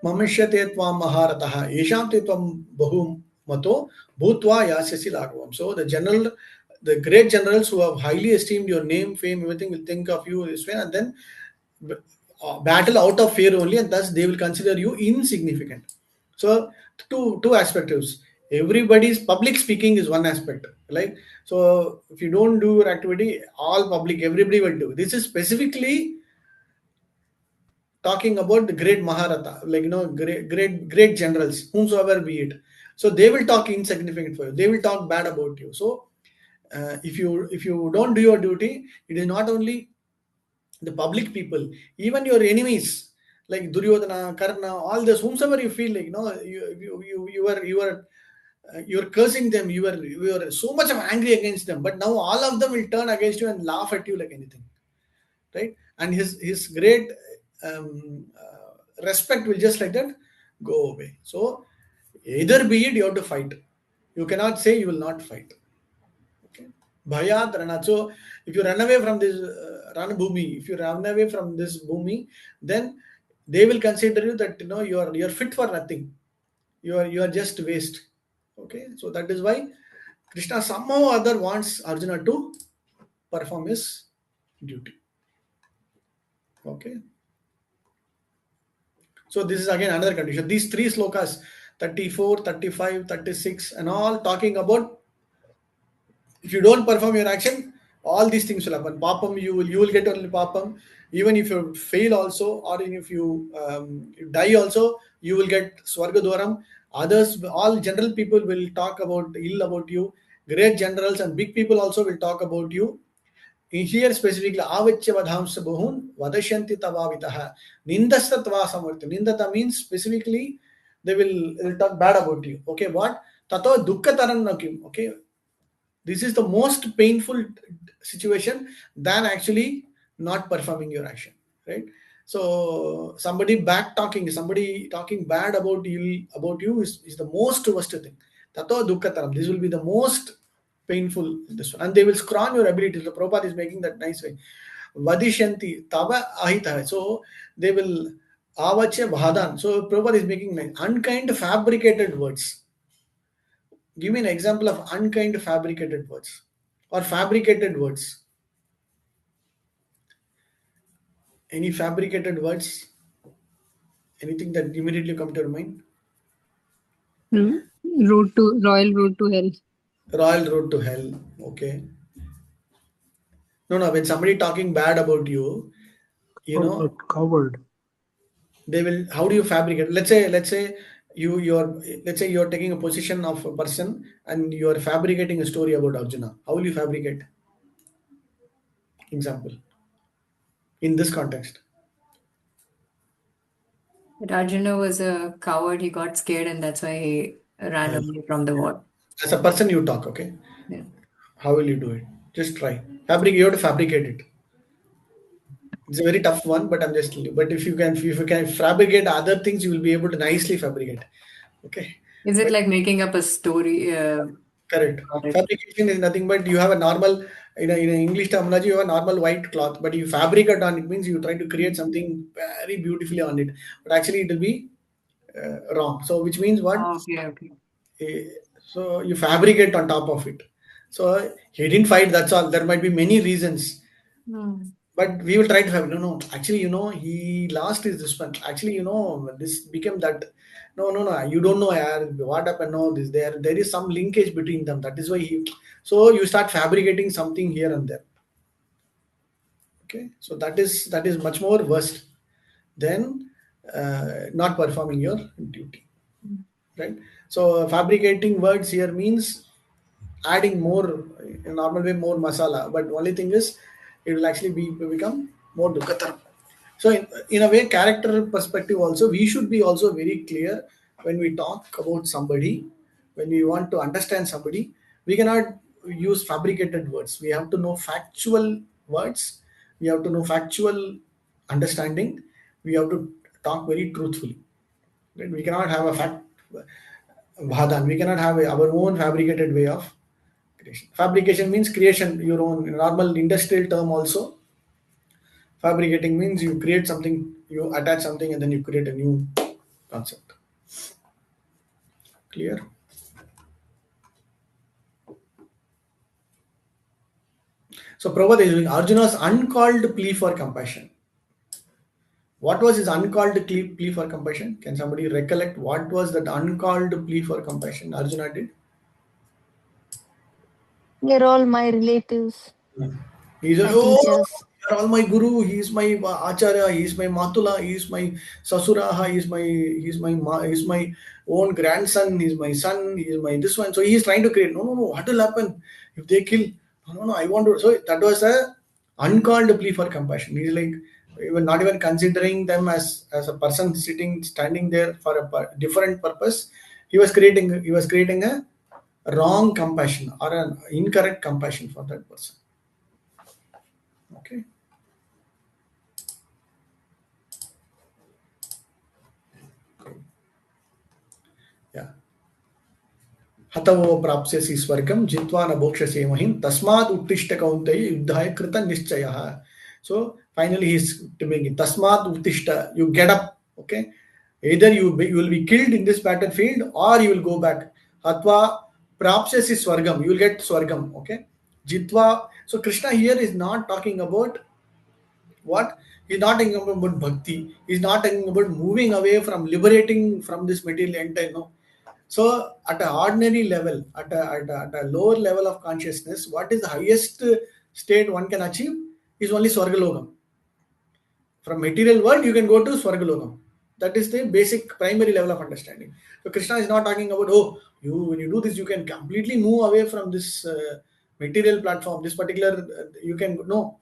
Mamishyate Tvam Maharataha Yesham Te Tvam Bahum Mato Bhutva Yasyasi Laghavam. So the great generals who have highly esteemed your name, fame, everything will think of you this way, and then battle out of fear only, and thus they will consider you insignificant. So two aspects. Everybody's public speaking is one aspect, like, so if you don't do your activity, all public, everybody will do. This is specifically talking about the great Maharata, like, great generals, whomsoever be it. So they will talk insignificant for you, they will talk bad about you. So if you don't do your duty, it is not only the public people, even your enemies like Duryodhana, Karna, all this, whomsoever you feel like, you're cursing them, you are so much of angry against them, but now all of them will turn against you and laugh at you like anything, right? And his great respect will just like that go away. So either be it, you have to fight. You cannot say you will not fight. Okay. Bhayat Rana. So if you run away from this Ranabhumi, if you run away from this Bhumi, then they will consider you that you are fit for nothing. You are just waste. Okay. So that is why Krishna somehow or other wants Arjuna to perform his duty. Okay. So this is again another condition. These three slokas, 34, 35, 36, and all talking about if you don't perform your action, all these things will happen. Papam, you will get only papam. Even if you fail also, or even if you die also, you will get swargadwaram. Others, all general people will talk about ill about you. Great generals and big people also will talk about you. In here specifically, avachya vadhamsa bahun vadashanti tavavitaha nindasta tva samartha. Nindata means specifically they will talk bad about you. Okay, what? Tato dukkha tarannakim. Okay, this is the most painful situation than actually not performing your action, right? So somebody back talking, somebody talking bad about you is the most worst thing. Tato dukkataram. This will be the most painful this one. And they will scroll your abilities. The Prabhupada is making that nice way. Vadishanti tava ahita. So they will avacha bhadan. So Prabhupada is making nice unkind fabricated words. Give me an example of unkind fabricated words or fabricated words. Any fabricated words? Anything that immediately come to your mind? Royal road to hell. Royal road to hell. Okay. No. When somebody talking bad about you, Coward. They will. How do you fabricate? Let's say you're taking a position of a person and you are fabricating a story about Arjuna. How will you fabricate? Example. In this context. That Arjuna was a coward, he got scared, and that's why he ran away from the war. As a person, you talk. Okay. Yeah. How will you do it? Just try. You have to fabricate it. It's a very tough one, but I'm just telling you. But if you can fabricate other things, you will be able to nicely fabricate. Okay. Is it like making up a story? Correct. Fabrication is nothing but you have a normal, in English terminology, you have a normal white cloth, but you fabricate on it means you try to create something very beautifully on it, but actually it will be wrong. So which means what? Okay. So you fabricate on top of it. So he didn't fight. That's all. There might be many reasons. But we will try to have no. Actually, he lost his response. Actually, this became that. No. You don't know what happened. No, this there is some linkage between them. That is why So you start fabricating something here and there. Okay, so that is much more worse than not performing your duty. right? So fabricating words here means adding more, in normal way, more masala. But only thing is, it will actually become more dukkhatar. So in a way, character perspective also, we should be also very clear when we talk about somebody, when we want to understand somebody. We cannot use fabricated words. We have to know factual words. We have to know factual understanding. We have to talk very truthfully. Right? We cannot have a fact bhadan. We cannot have our own fabricated way of creation. Fabrication means creation, your own normal industrial term also. Fabricating means you create something, you attach something, and then you create a new concept. Clear? So Prabhupada is doing Arjuna's uncalled plea for compassion. What was his uncalled plea for compassion? Can somebody recollect what was that uncalled plea for compassion Arjuna did? They're all my relatives, He's like, my oh, teachers. you're all my guru. He's my acharya. He's my matula. He's my sasuraha. He's my own grandson. He's my son. He's my this one. So he's trying to create. No, no, no. What will happen if they kill? No, no, no. I want to. So that was a uncalled plea for compassion. He's like, even not even considering them as a person standing there for a different purpose. He was creating a wrong compassion or an incorrect compassion for that person. Okay. Yeah. हतवो प्राप्स्यसि स्वर्गं जित्वा न भोक्ष्यसे महिं तस्मात् उत्तिष्ठ कौन्तेय युद्धाय कृत निश्चयः. So finally he's making tasmat uttishta, you get up. Okay, either you will be killed in this battlefield or you will go back. Hatva prapsyasi swargam, you will get swargam. Okay, jitva. So Krishna here is not talking about what? He's not talking about bhakti. He's not talking about moving away from liberating from this material entire. No. So at an ordinary level, at a lower level of consciousness, what is the highest state one can achieve is only Swargalokam. From material world, you can go to Swargalokam. That is the basic primary level of understanding. So Krishna is not talking about, oh, when you do this, you can completely move away from this material platform, this particular, you can, no.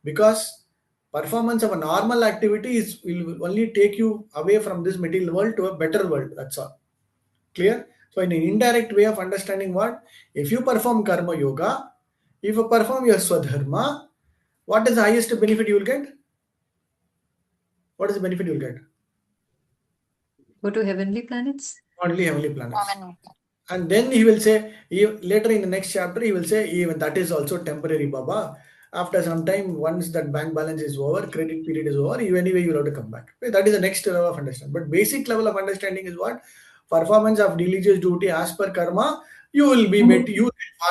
Because performance of a normal activity will only take you away from this material world to a better world. That's all. Clear? So in an indirect way of understanding what? If you perform karma yoga, if you perform your swadharma, what is the highest benefit you will get? What is the benefit you will get? Go to heavenly planets? Only heavenly planets. And then he will say, later in the next chapter, he will say, even that is also temporary, Baba. After some time, once that bank balance is over, credit period is over, anyway, you will have to come back. Okay? That is the next level of understanding. But basic level of understanding is what? Performance of religious duty as per karma, you will be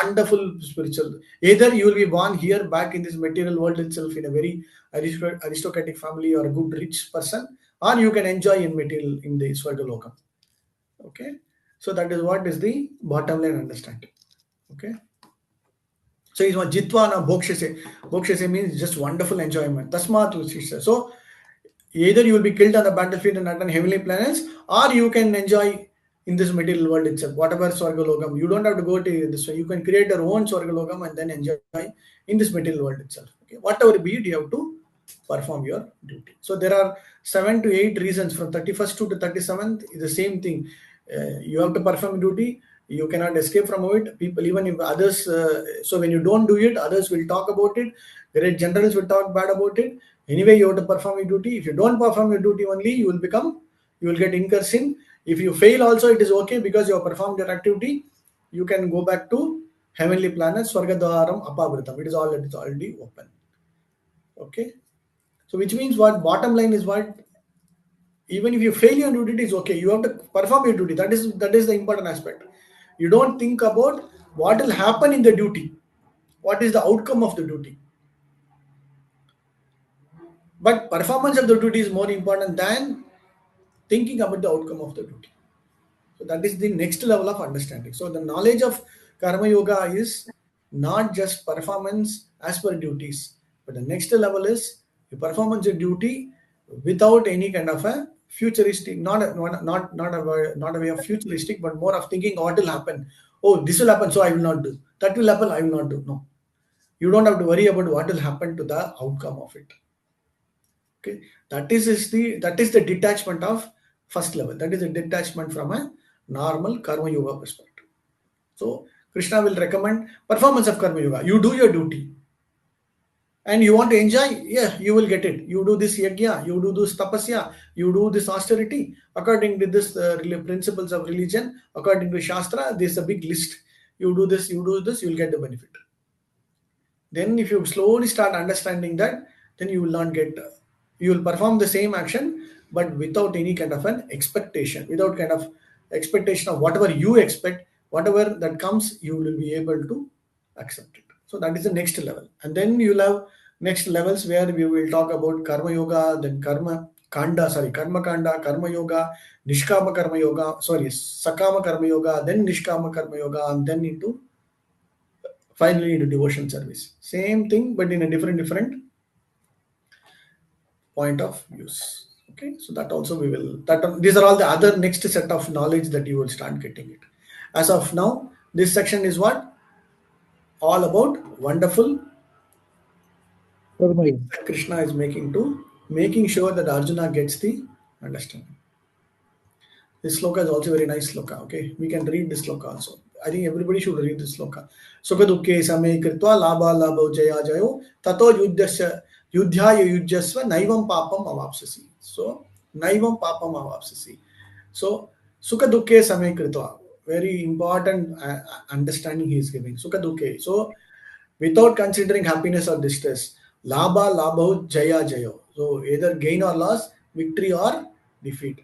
wonderful spiritual. Either you will be born here back in this material world itself in a very aristocratic family or a good rich person, or you can enjoy in material in the Swargalokam. Okay. So that is what is the bottom line understanding. Okay. So it's what jitva na bhokshase. Bhokshase means just wonderful enjoyment. Tasmat ushishya. So either you will be killed on the battlefield and not on heavenly planets, or you can enjoy in this material world itself, whatever Swargalokam. You don't have to go to this way. You can create your own Swargalokam and then enjoy in this material world itself. Okay. Whatever be it, you have to perform your duty. So there are 7 to 8 reasons from 31st to 37th is the same thing. You have to perform duty. You cannot escape from it. People, even if others, so when you don't do it, others will talk about it. Great generals will talk bad about it. Anyway, you have to perform your duty. If you don't perform your duty only, you will get incur sin. If you fail also, it is okay because you have performed your activity. You can go back to heavenly planets, Swargadwaram Apavritam. It is already open. Okay. So which means what? Bottom line is what? Even if you fail your duty, it is okay. You have to perform your duty. That is the important aspect. You don't think about what will happen in the duty. What is the outcome of the duty? But performance of the duty is more important than thinking about the outcome of the duty. So that is the next level of understanding. So the knowledge of karma yoga is not just performance as per duties, but the next level is you perform your duty without any kind of a futuristic, not a way of futuristic, but more of thinking what will happen. Oh, this will happen, so I will not do. That will happen, I will not do. No, you don't have to worry about what will happen to the outcome of it. Okay, that is the detachment of first level. That is a detachment from a normal karma yoga perspective. So Krishna will recommend performance of karma yoga. You do your duty, and you want to enjoy, yeah, you will get it. You do this yajna, you do this tapasya, you do this austerity according to this principles of religion, according to Shastra. There's a big list. You do this, you will get the benefit. Then if you slowly start understanding that, then you will not get, you will perform the same action, but without any kind of an expectation, without kind of expectation of whatever you expect, whatever that comes, you will be able to accept it. So that is the next level. And then you'll have next levels where we will talk about karma yoga, then karma kanda, karma yoga, nishkama karma yoga, sakama karma yoga, then nishkama karma yoga, and then into finally into devotion service. Same thing, but in a different point of views. Okay, so that also we will, these are all the other next set of knowledge that you will start getting it. As of now, this section is what? All about wonderful that Krishna is making sure that Arjuna gets the understanding. This sloka is also very nice sloka. Okay, we can read this sloka also. I think everybody should read this sloka. Sukha dukkhe same kritva labha labho jaya jayo tato yudhyaya yujyasva naivam papam avapsasi. So naivam papam avapsasi. So sukha dukkhe same kritva, very important understanding he is giving. Sukha dukkhe. So without considering happiness or distress, labha labho jaya jayo. So either gain or loss, victory or defeat.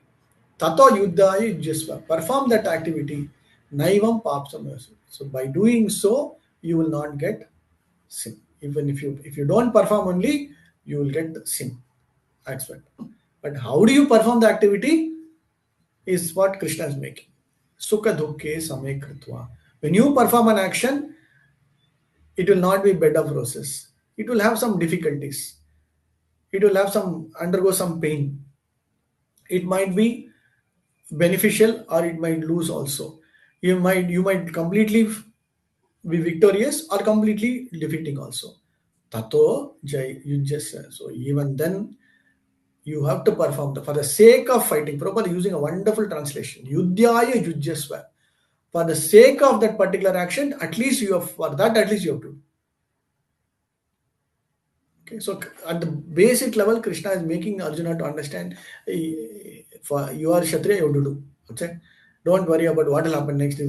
Tato yuddhaya yujyasva. Perform that activity. Naivam papsam. So by doing so, you will not get sin. Even if you don't perform only, you will get the sin aspect. But how do you perform the activity is what Krishna is making. Sukha dukkhe same kritva. When you perform an action, it will not be bed of roses. It will have some difficulties. It will have undergo some pain. It might be beneficial or it might lose also. You might completely be victorious or completely defeating also. Tato jai yujyasya. So even then you have to perform for the sake of fighting. Prabhupada using a wonderful translation. Yudhyaya yujyasva. For the sake of that particular action, at least you have to. Okay, so at the basic level, Krishna is making Arjuna to understand, for you are Kshatriya, you have to do. Okay? Don't worry about what will happen next.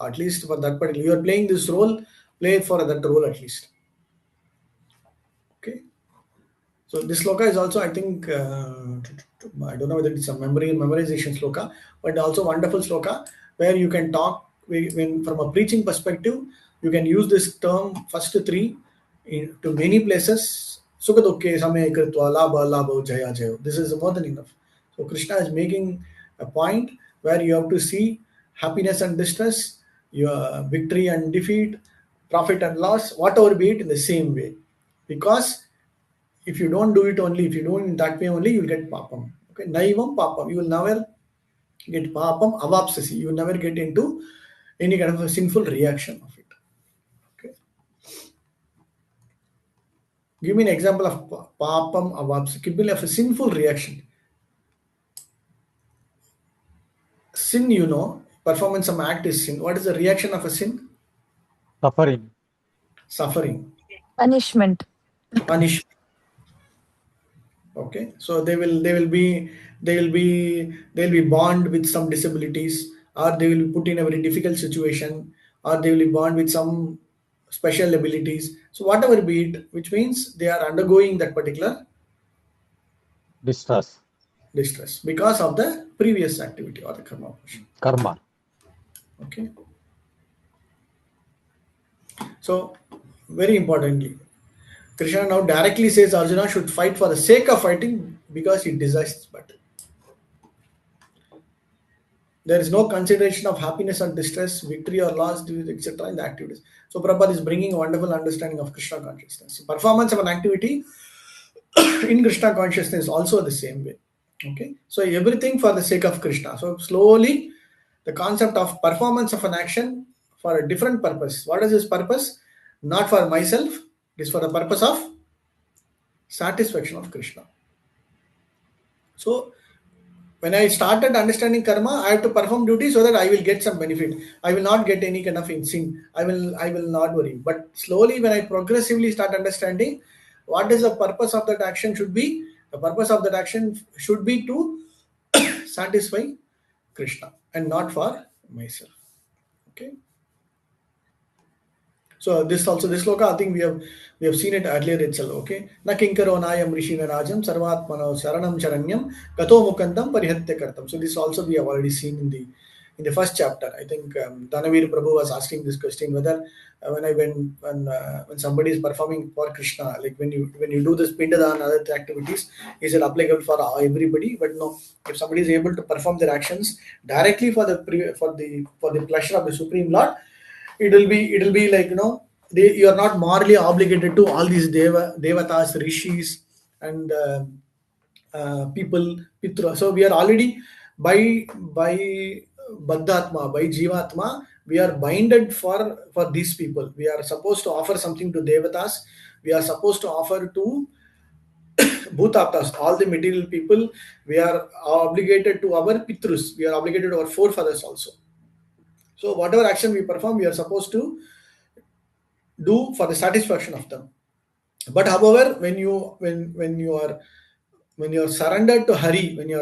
At least for that particular, you are playing this role, play for that role at least. Okay. So this sloka is also, I think, I don't know whether it's a memorization sloka, but also wonderful sloka where you can talk, when from a preaching perspective, you can use this term first three to many places. Sukha dukkhe same kritva labha labho jaya jayo. This is more than enough. So Krishna is making a point where you have to see happiness and distress, your victory and defeat, profit and loss, whatever be it, in the same way. Because if you don't do it only, if you do it in that way only, you will get papam. Okay, naivam papam. You will never get papam avapsasi. You will never get into any kind of a sinful reaction of it. Okay. Give me an example of papam avapsasi. Give me a sinful reaction. Sin, performance of act is sin. What is the reaction of a sin? Suffering. Punishment. Okay, so they will be born with some disabilities, or they will be put in a very difficult situation, or they will be born with some special abilities. So whatever be it, which means they are undergoing that particular distress because of the previous activity or the karma. Okay. So very importantly, Krishna now directly says Arjuna should fight for the sake of fighting because he desires battle. There is no consideration of happiness or distress, victory or loss, etc. in the activities. So Prabhupada is bringing a wonderful understanding of Krishna consciousness. Performance of an activity in Krishna consciousness also the same way. Okay, so everything for the sake of Krishna. So slowly, the concept of performance of an action for a different purpose. What is this purpose? Not for myself. It is for the purpose of satisfaction of Krishna. So when I started understanding karma, I have to perform duty so that I will get some benefit. I will not get any kind of sin. I will not worry. But slowly, when I progressively start understanding what is the purpose of that action should be, the purpose of that action should be to satisfy Krishna and not for myself. Okay. So this sloka, I think we have seen it earlier itself. Okay. Na kinkaro nayam rishina rajam sarvatmano saranam sharanyam gato mukandam parihatya kartam. So this also we have already seen in the first chapter. I think Dhanavir Prabhu was asking this question whether when somebody is performing for Krishna, like when you do this pindada and other activities, is it applicable for everybody? But no, if somebody is able to perform their actions directly for the pleasure of the Supreme Lord, it will be like you are not morally obligated to all these devatas, rishis, and people pitra. So we are already by Baddhatma, by Jivatma, we are binded for these people. We are supposed to offer something to devatas. We are supposed to offer to bhutaptas, all the material people. We are obligated to our pitrus. We are obligated to our forefathers also. So whatever action we perform, we are supposed to do for the satisfaction of them. But however, when you are surrendered to Hari, when you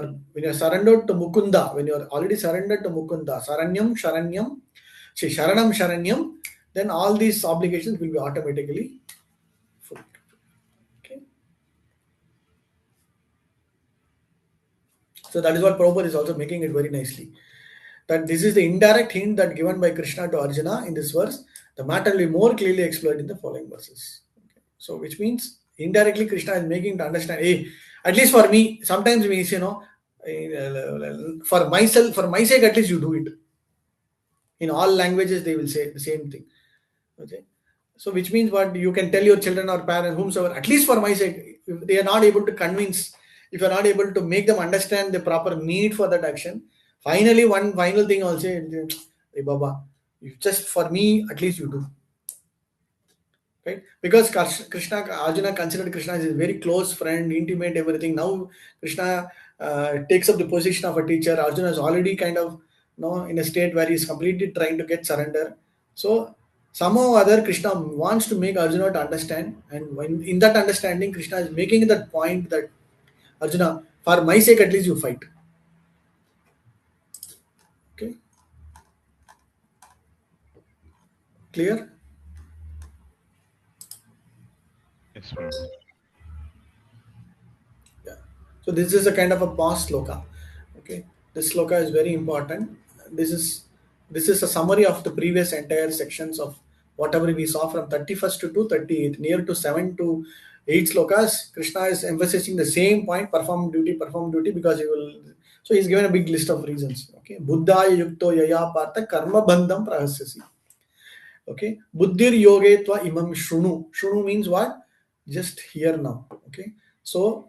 are surrendered to Mukunda, when you are already surrendered to Mukunda, Sharanam Sharanyam, then all these obligations will be automatically fulfilled. Okay. So that is what Prabhupada is also making it very nicely. That this is the indirect hint that given by Krishna to Arjuna in this verse. The matter will be more clearly explored in the following verses. Okay. So which means indirectly Krishna is making to understand, hey, at least for me, sometimes means, for myself, for my sake, at least you do it. In all languages, they will say the same thing. Okay. So which means what you can tell your children or parents, whomsoever, at least for my sake, if they are not able to convince, if you are not able to make them understand the proper need for that action, finally, one final thing also, hey Baba, just for me, at least you do. Right? Because Krishna, Arjuna considered Krishna as a very close friend, intimate, everything. Now Krishna takes up the position of a teacher. Arjuna is already kind of in a state where he is completely trying to get surrender. So somehow or other Krishna wants to make Arjuna to understand, and when in that understanding, Krishna is making that point that Arjuna, for my sake, at least you fight. Okay, clear? Yes, Prabhu. Yeah. So this is a kind of a past sloka. Okay, this sloka is very important. This is a summary of the previous entire sections of whatever we saw from 31st to 38, near to 7 to 8 slokas. Krishna is emphasizing the same point: perform duty, because he will. So he's given a big list of reasons. Okay, buddhaya yukto yaya partha karma bandham prahasyasi. Okay, buddhir yoge tva imam shrunu. Shrunu means what? Just hear now. Okay, so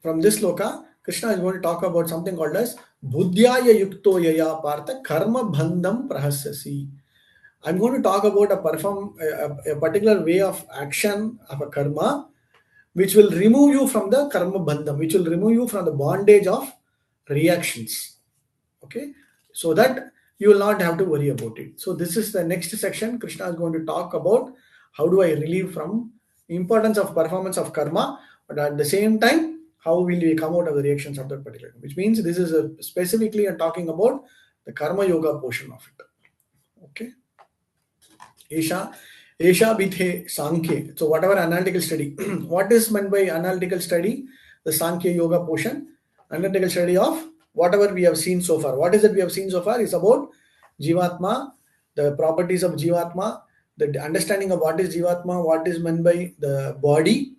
from this sloka, Krishna is going to talk about something called as Buddhyaya Yukto Yaya Partha Karma Bandham Prahasyasi. I'm going to talk about a particular way of action of a karma which will remove you from the karma bandham, which will remove you from the bondage of reactions. Okay, so that you will not have to worry about it. So this is the next section. Krishna is going to talk about how do I relieve from importance of performance of karma, but at the same time, how will we come out of the reactions of that particular, which means this is specifically talking about the karma yoga portion of it. Okay. Esha Bithe Sankhya. So whatever analytical study, what is meant by analytical study? The Sankhya Yoga portion, analytical study of whatever we have seen so far. What is it we have seen so far is about Jivatma, the properties of Jivatma, the understanding of what is Jivatma, what is meant by the body,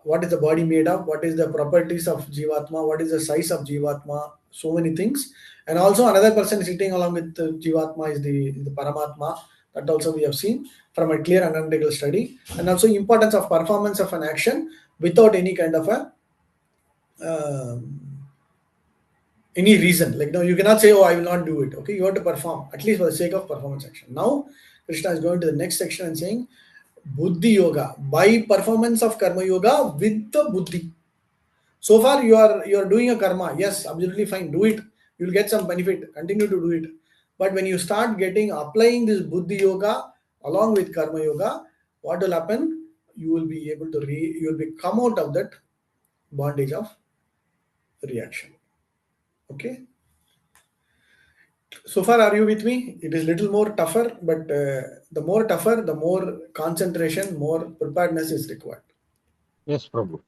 what is the body made of, what is the properties of Jivatma, what is the size of Jivatma, so many things. And also another person sitting along with Jivatma is the Paramatma. That also we have seen from a clear analytical study. And also importance of performance of an action without any kind of a any reason. Like now, you cannot say, "Oh, I will not do it." Okay, you have to perform at least for the sake of performance action. Now, Krishna is going to the next section and saying, "Buddhi yoga by performance of karma yoga with the buddhi." So far, you are doing a karma. Yes, absolutely fine. Do it. You will get some benefit. Continue to do it. But when you start getting applying this buddhi yoga along with karma yoga, what will happen? You will be able to you will be come out of that bondage of reaction. Okay. So far, are you with me? It is little more tougher, but the more tougher, the more concentration, more preparedness is required. Yes, Prabhu.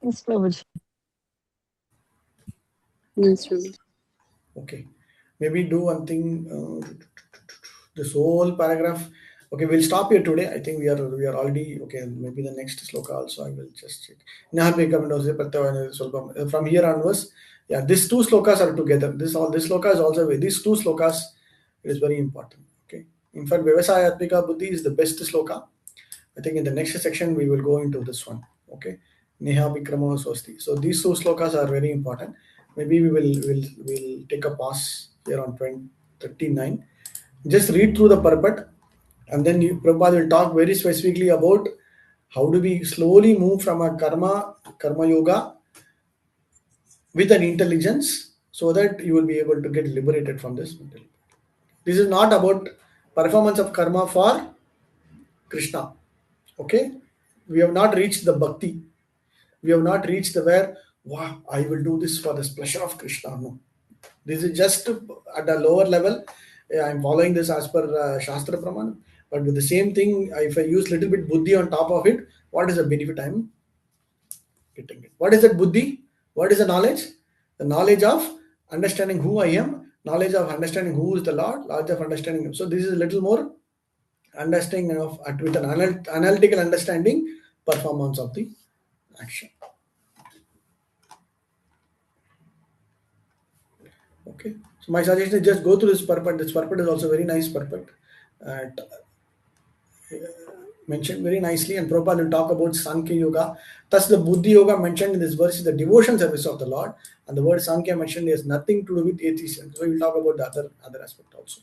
Yes, Prabhuji. Yes, Prabhuji. Okay. Maybe do one thing. This whole paragraph. Okay, we'll stop here today. I think we are already okay. Maybe the next sloka also I will just check. From here onwards, yeah, these two slokas are together. This sloka is also these two slokas is very important. Okay. In fact, Vyavasayatmika Buddhi is the best sloka. I think in the next section we will go into this one. Okay. Neha Vikrama Swasti. So these two slokas are very important. Maybe we'll take a pause here on 39. Just read through the purport, and then Prabhupada will talk very specifically about how do we slowly move from a karma yoga with an intelligence so that you will be able to get liberated from this mental. This is not about performance of karma for Krishna. Okay, we have not reached the bhakti. We have not reached the where, wow, I will do this for the pleasure of Krishna. No, this is just at a lower level. I'm following this as per Shastra Praman. But with the same thing, if I use little bit buddhi on top of it, what is the benefit I'm getting it? What is that buddhi? What is the knowledge? The knowledge of understanding who I am, knowledge of understanding who is the Lord, knowledge of understanding. So this is a little more understanding of with an analytical understanding performance of the action. Okay, so my suggestion is just go through this purport. This purport is also very nice purport. Mentioned very nicely, and Prabhupada will talk about Sankhya Yoga. Thus, the Buddhi Yoga mentioned in this verse is the devotion service of the Lord, and the word Sankhya mentioned has nothing to do with atheism. So, we'll talk about the other aspect also.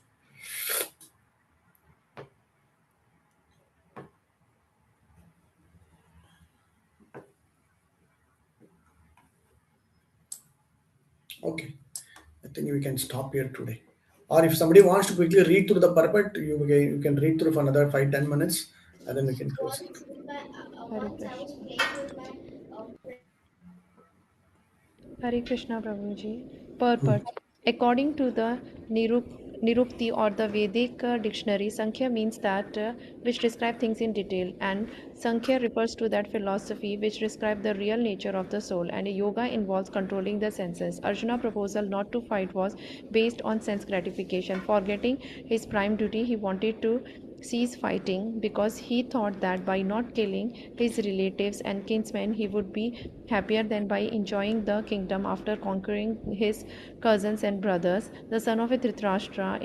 Okay, I think we can stop here today. Or if somebody wants to quickly read through the purport, you can read through for another 5-10 minutes, and then we can close it. Hare Krishna. Hare Krishna Prabhuji. Purport. According to the Nirupti or the Vedic dictionary, Sankhya means that which describe things in detail, and Sankhya refers to that philosophy which describe the real nature of the soul, and yoga involves controlling the senses. Arjuna's proposal not to fight was based on sense gratification. Forgetting his prime duty, he wanted to cease fighting because he thought that by not killing his relatives and kinsmen he would be happier than by enjoying the kingdom after conquering his cousins and brothers, the son of a Dhritarashtra.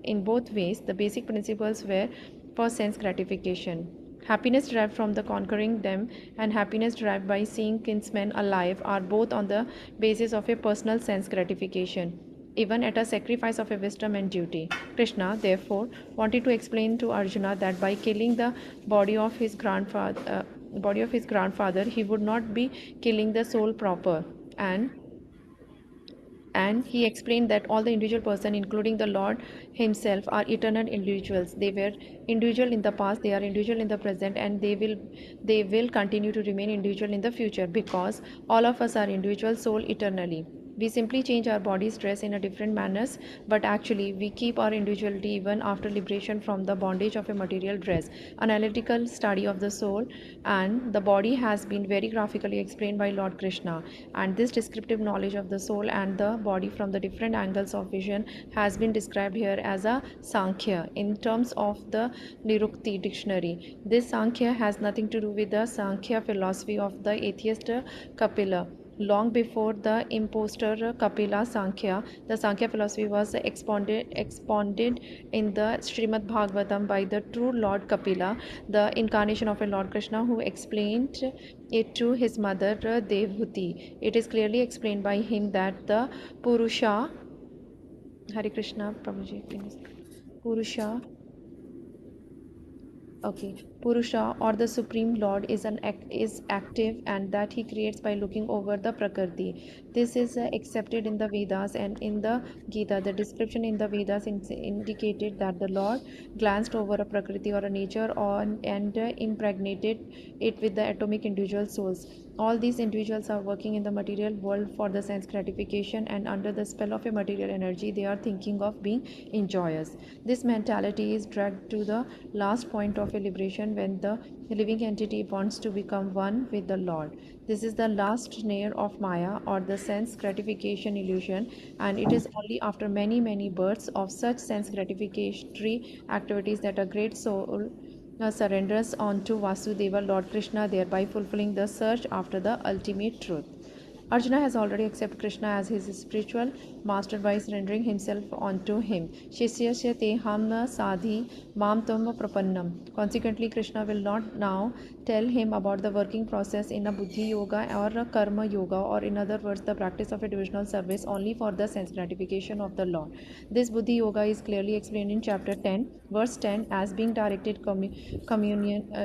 In both ways, the basic principles were for sense gratification. Happiness derived from the conquering them and happiness derived by seeing kinsmen alive are both on the basis of a personal sense gratification, even at a sacrifice of a wisdom and duty. Krishna, therefore, wanted to explain to Arjuna that by killing the body of his grandfather, he would not be killing the soul proper, and he explained that all the individual person, including the Lord himself, are eternal individuals. They were individual in the past, they are individual in the present, and they will continue to remain individual in the future, because all of us are individual soul eternally. We simply change our body's dress in a different manners, but actually we keep our individuality even after liberation from the bondage of a material dress. Analytical study of the soul and the body has been very graphically explained by Lord Krishna, and this descriptive knowledge of the soul and the body from the different angles of vision has been described here as a Sankhya in terms of the Nirukti dictionary. This Sankhya has nothing to do with the Sankhya philosophy of the atheist Kapila. Long before the impostor Kapila Sankhya, the Sankhya philosophy was expounded in the Srimad Bhagavatam by the true Lord Kapila, the incarnation of a Lord Krishna, who explained it to his mother Devhuti. It is clearly explained by him that the Purusha, Hare Krishna, Prabhuji, please. Purusha, okay, Purusha or the Supreme Lord is active, and that he creates by looking over the Prakriti. This is accepted in the Vedas and in the Gita. The description in the Vedas indicated that the Lord glanced over a Prakriti or a nature and impregnated it with the atomic individual souls. All these individuals are working in the material world for the sense gratification, and under the spell of a material energy, they are thinking of being enjoyers. This mentality is dragged to the last point of a liberation when the living entity wants to become one with the Lord. This is the last snare of Maya, or the sense gratification illusion, and it is only after many, many births of such sense gratificatory activities that a great soul surrenders onto Vasudeva, Lord Krishna, thereby fulfilling the search after the ultimate truth. Arjuna has already accepted Krishna as his spiritual master by surrendering himself onto him. Shisyasya te ham sadhi mam tam prapannam. Consequently, Krishna will not now tell him about the working process in a buddhi yoga or a karma yoga, or in other words, the practice of a devotional service only for the sense gratification of the Lord. This buddhi yoga is clearly explained in chapter 10, verse 10, as being directed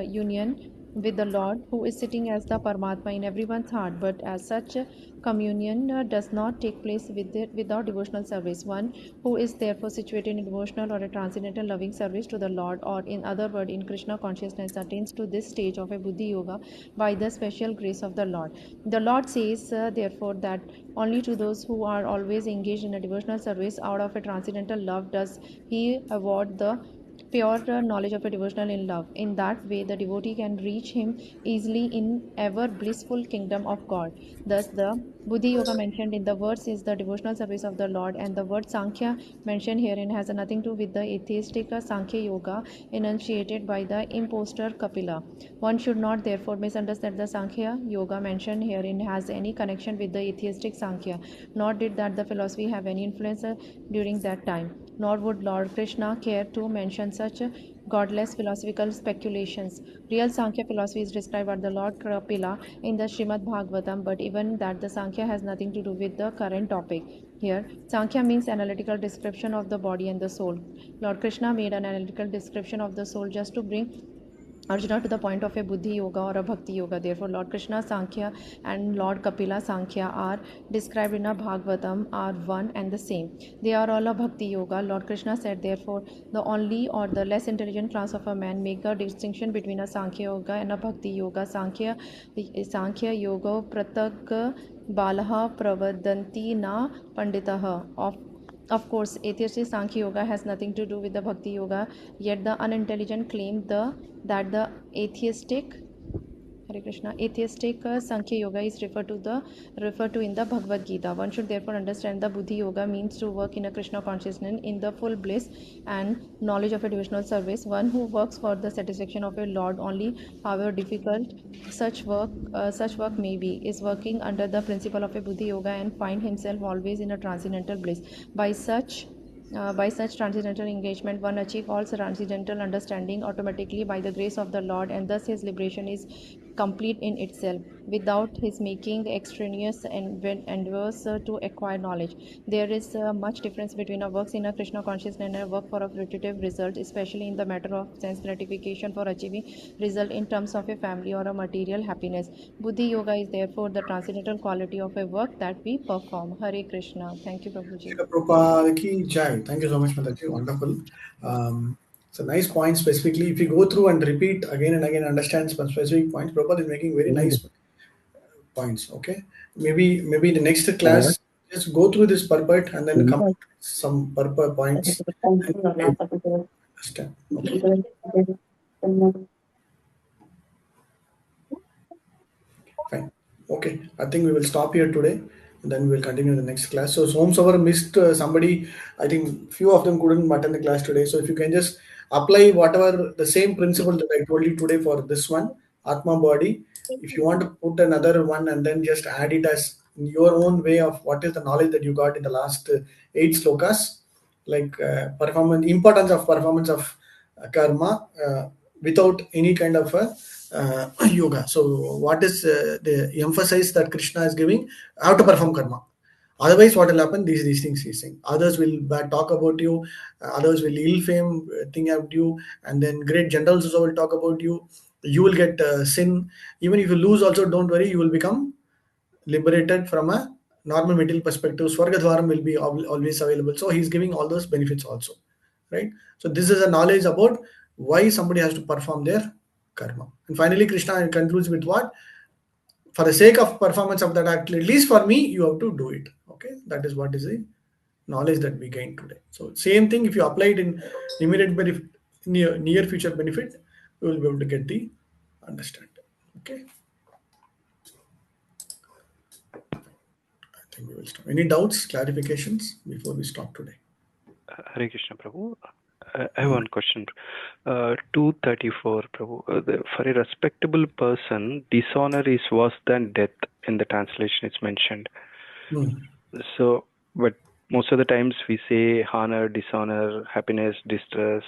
union with the Lord, who is sitting as the Paramatma in everyone's heart. But as such, communion does not take place without devotional service. One who is therefore situated in devotional or a transcendental loving service to the Lord, or in other words, in Krishna consciousness, attains to this stage of a buddhi yoga by the special grace of the Lord. The Lord says, therefore, that only to those who are always engaged in a devotional service out of a transcendental love does He award the pure knowledge of a devotional in love. In that way, the devotee can reach him easily in ever blissful kingdom of God. Thus, the Buddhi Yoga mentioned in the verse is the devotional service of the Lord, and the word Sankhya mentioned herein has nothing to do with the atheistic Sankhya Yoga enunciated by the impostor Kapila. One should not therefore misunderstand the Sankhya Yoga mentioned herein has any connection with the atheistic Sankhya, nor did that the philosophy have any influence during that time, nor would Lord Krishna care to mention such godless philosophical speculations. Real Sankhya philosophy is described by the Lord Kapila in the Srimad Bhagavatam, but even that the Sankhya has nothing to do with the current topic. Here, Sankhya means analytical description of the body and the soul. Lord Krishna made an analytical description of the soul just to bring Arjuna to the point of a Buddhi Yoga or a Bhakti Yoga. Therefore, Lord Krishna Sankhya and Lord Kapila Sankhya are described in a Bhagavatam are one and the same. They are all a Bhakti Yoga. Lord Krishna said, therefore, the only or the less intelligent class of a man make a distinction between a Sankhya Yoga and a Bhakti Yoga. Sankhya Yoga Pratag Balaha Pravadanti Na Panditaha. Of course, atheistic Sankhya Yoga has nothing to do with the Bhakti Yoga, yet the unintelligent claim that the atheistic Hare Krishna. Atheistic Sankhya Yoga is referred to in the Bhagavad Gita. One should therefore understand the Buddhi Yoga means to work in a Krishna consciousness in the full bliss and knowledge of a devotional service. One who works for the satisfaction of a Lord only, however difficult such work may be, is working under the principle of a Buddhi Yoga and find himself always in a transcendental bliss. By such transcendental engagement, one achieves all transcendental understanding automatically by the grace of the Lord, and thus his liberation is complete in itself, without his making extraneous endeavors to acquire knowledge. There is much difference between a works in a Krishna consciousness and a work for a fruitive result, especially in the matter of sense gratification for achieving result in terms of a family or a material happiness. Buddhi Yoga is therefore the transcendental quality of a work that we perform. Hare Krishna. Thank you, Prabhuji. Srila Prabhupada ki jai. Thank you so much, Mataji. Wonderful. It's a nice point specifically. If you go through and repeat again and again, understand some specific points, Prabhupada is making very nice points. Okay. Maybe the next class, just go through this purport and then come up with some purport points. Understand. Okay. Fine. Okay. I think we will stop here today. And then we'll continue the next class. So Home Server missed somebody. I think few of them couldn't attend the class today. So if you can just apply whatever the same principle that I told you today for this one, Atma body. If you want to put another one and then just add it as in your own way of what is the knowledge that you got in the last 8 slokas, like performance, importance of performance of karma without any kind of yoga. So what is the emphasis that Krishna is giving? How to perform karma. Otherwise, what will happen? These things he's saying. Others will talk about you. Others will ill fame think about you, and then great generals also will talk about you. You will get sin. Even if you lose, also don't worry. You will become liberated from a normal material perspective. Swargadwaram will be always available. So he's giving all those benefits also, right? So this is a knowledge about why somebody has to perform their karma. And finally, Krishna concludes with what? For the sake of performance of that act, at least for me, you have to do it. Okay, that is what is the knowledge that we gain today. So same thing, if you apply it in immediate benefit, near future benefit, you will be able to get the understanding. Okay, I think we will stop. Any doubts, clarifications before we stop today? Hare Krishna, Prabhu. I have one question. 234, Prabhu. For a respectable person, dishonor is worse than death. In the translation, it's mentioned. So, but most of the times we say honor, dishonor, happiness, distress,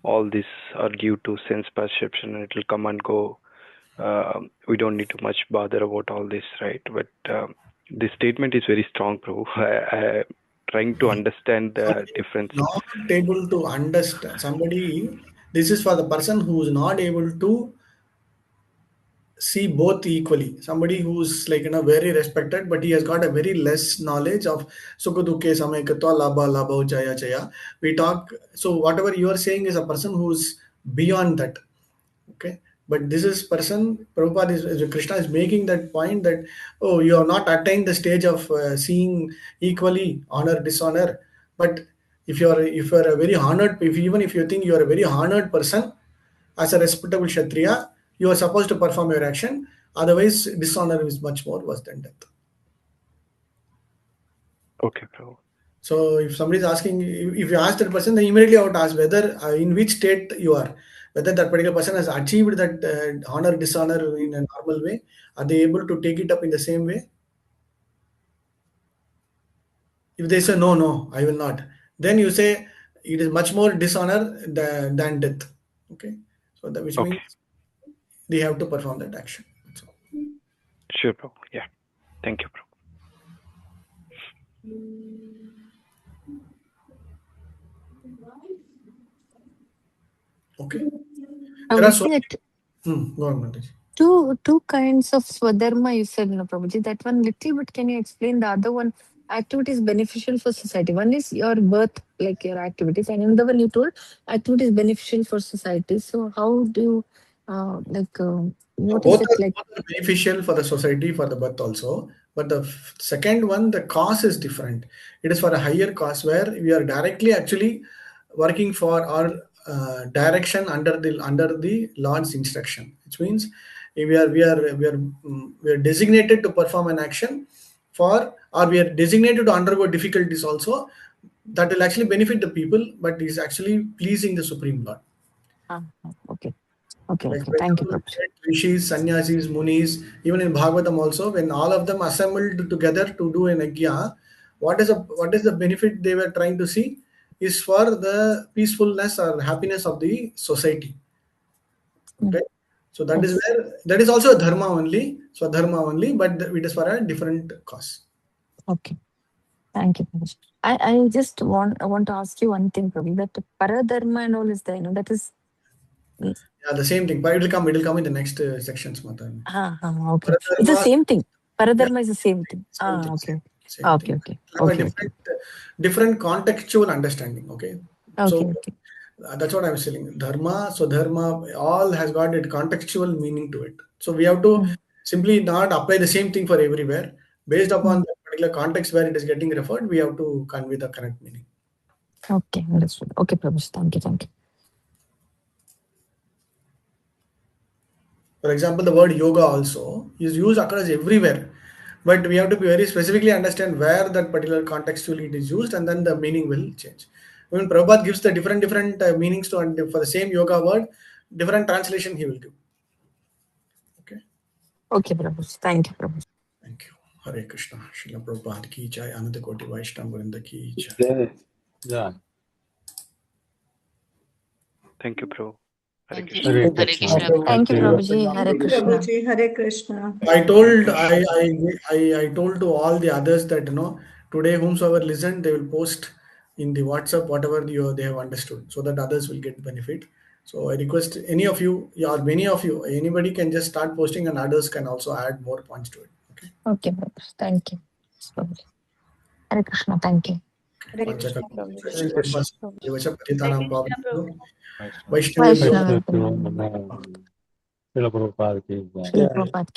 all these are due to sense perception, and it will come and go. We don't need to much bother about all this, right? But this statement is very strong, Prabhu. I trying to understand the difference. Not able to understand somebody. This is for the person who is not able to see both equally. Somebody who's like very respected, but he has got a very less knowledge of sukha dukhe samayakatva labha labha jaya jaya. We talk. So whatever you are saying is a person who's beyond that. Okay. But this is person, Prabhupada Krishna is making that point that, oh, you have not attained the stage of seeing equally honor, dishonor. But if you are a very honored, even if you think you are a very honored person, as a respectable Kshatriya, you are supposed to perform your action. Otherwise, dishonor is much more worse than death. Okay, Prabhu. So if somebody is asking, if you ask that person, then immediately I would ask whether in which state you are, whether that particular person has achieved that honor, dishonor in a normal way. Are they able to take it up in the same way? If they say, no, I will not, then you say it is much more dishonor than death. Okay. So that which means they have to perform that action. So. Sure, Prabhu. Yeah. Thank you, Prabhu. Okay. I was looking at go on, Mataji. Two kinds of swadharma you said, no, Prabhuji. That one little bit, can you explain the other one? Activity is beneficial for society. One is your birth, like your activities, and another one you told activity is beneficial for society. So how do you, what both is it like? Both are beneficial for the society, for the birth also. But the second one, the cause is different. It is for a higher cause where we are directly actually working for our direction under the Lord's instruction, which means we are designated to perform an action for, or we are designated to undergo difficulties also, that will actually benefit the people, but is actually pleasing the Supreme Lord. Okay. Okay, like okay. Thank you, Prabhuji. Rishis, Sannyasis, Munis, even in Bhagavatam also, when all of them assembled together to do an yajna, what is the benefit they were trying to see? Is for the peacefulness or happiness of the society. Okay? So that is where, that is also a dharma only, but it is for a different cause. Okay. Thank you, Prabhuji. I just want to ask you one thing, Prabhu, that paradharma and all is there, that is. Yeah, the same thing, but it will come in the next sections, Mata. Okay. It's the same thing. Paradharma is the same thing. Okay. Okay. Different contextual understanding. Okay. So that's what I was saying. Dharma, so dharma, all has got a contextual meaning to it. So we have to simply not apply the same thing for everywhere. Based upon the particular context where it is getting referred, we have to convey the correct meaning. Okay, understood. Okay, Prabhu. Thank you. For example, the word yoga also is used across everywhere, but we have to be very specifically understand where that particular contextually it is used, and then the meaning will change. When Prabhupada gives the different meanings for the same yoga word, different translation he will give. Okay. Okay, Prabhu. Thank you, Prabhu. Thank you. Hare Krishna. Srila Prabhupada ki jai. Ananda Koti Vaishnava Vrinda ki jai. Yeah. Thank you, Prabhu. Hare Thank you. Krishna. Hare Hare Krishna. Krishna. Thank you, Thank you. Prabhuji. Hare Thank you, Krishna. Prabhuji. Hare Krishna. I told I told to all the others that today whomsoever listened, they will post in the WhatsApp whatever they have understood, so that others will get benefit. So I request any of you, or many of you, anybody can just start posting, and others can also add more points to it. Okay. Okay, Prabhuji. Thank you. Prabhuji. Hare Krishna. Thank you. Hare Krishna, Prabhuji. Patitanam Pavanebhyo Vaishnava. Vaishnavebhyo Vaishnava. Srila Prabhupada ki jai. Srila Prabhupada.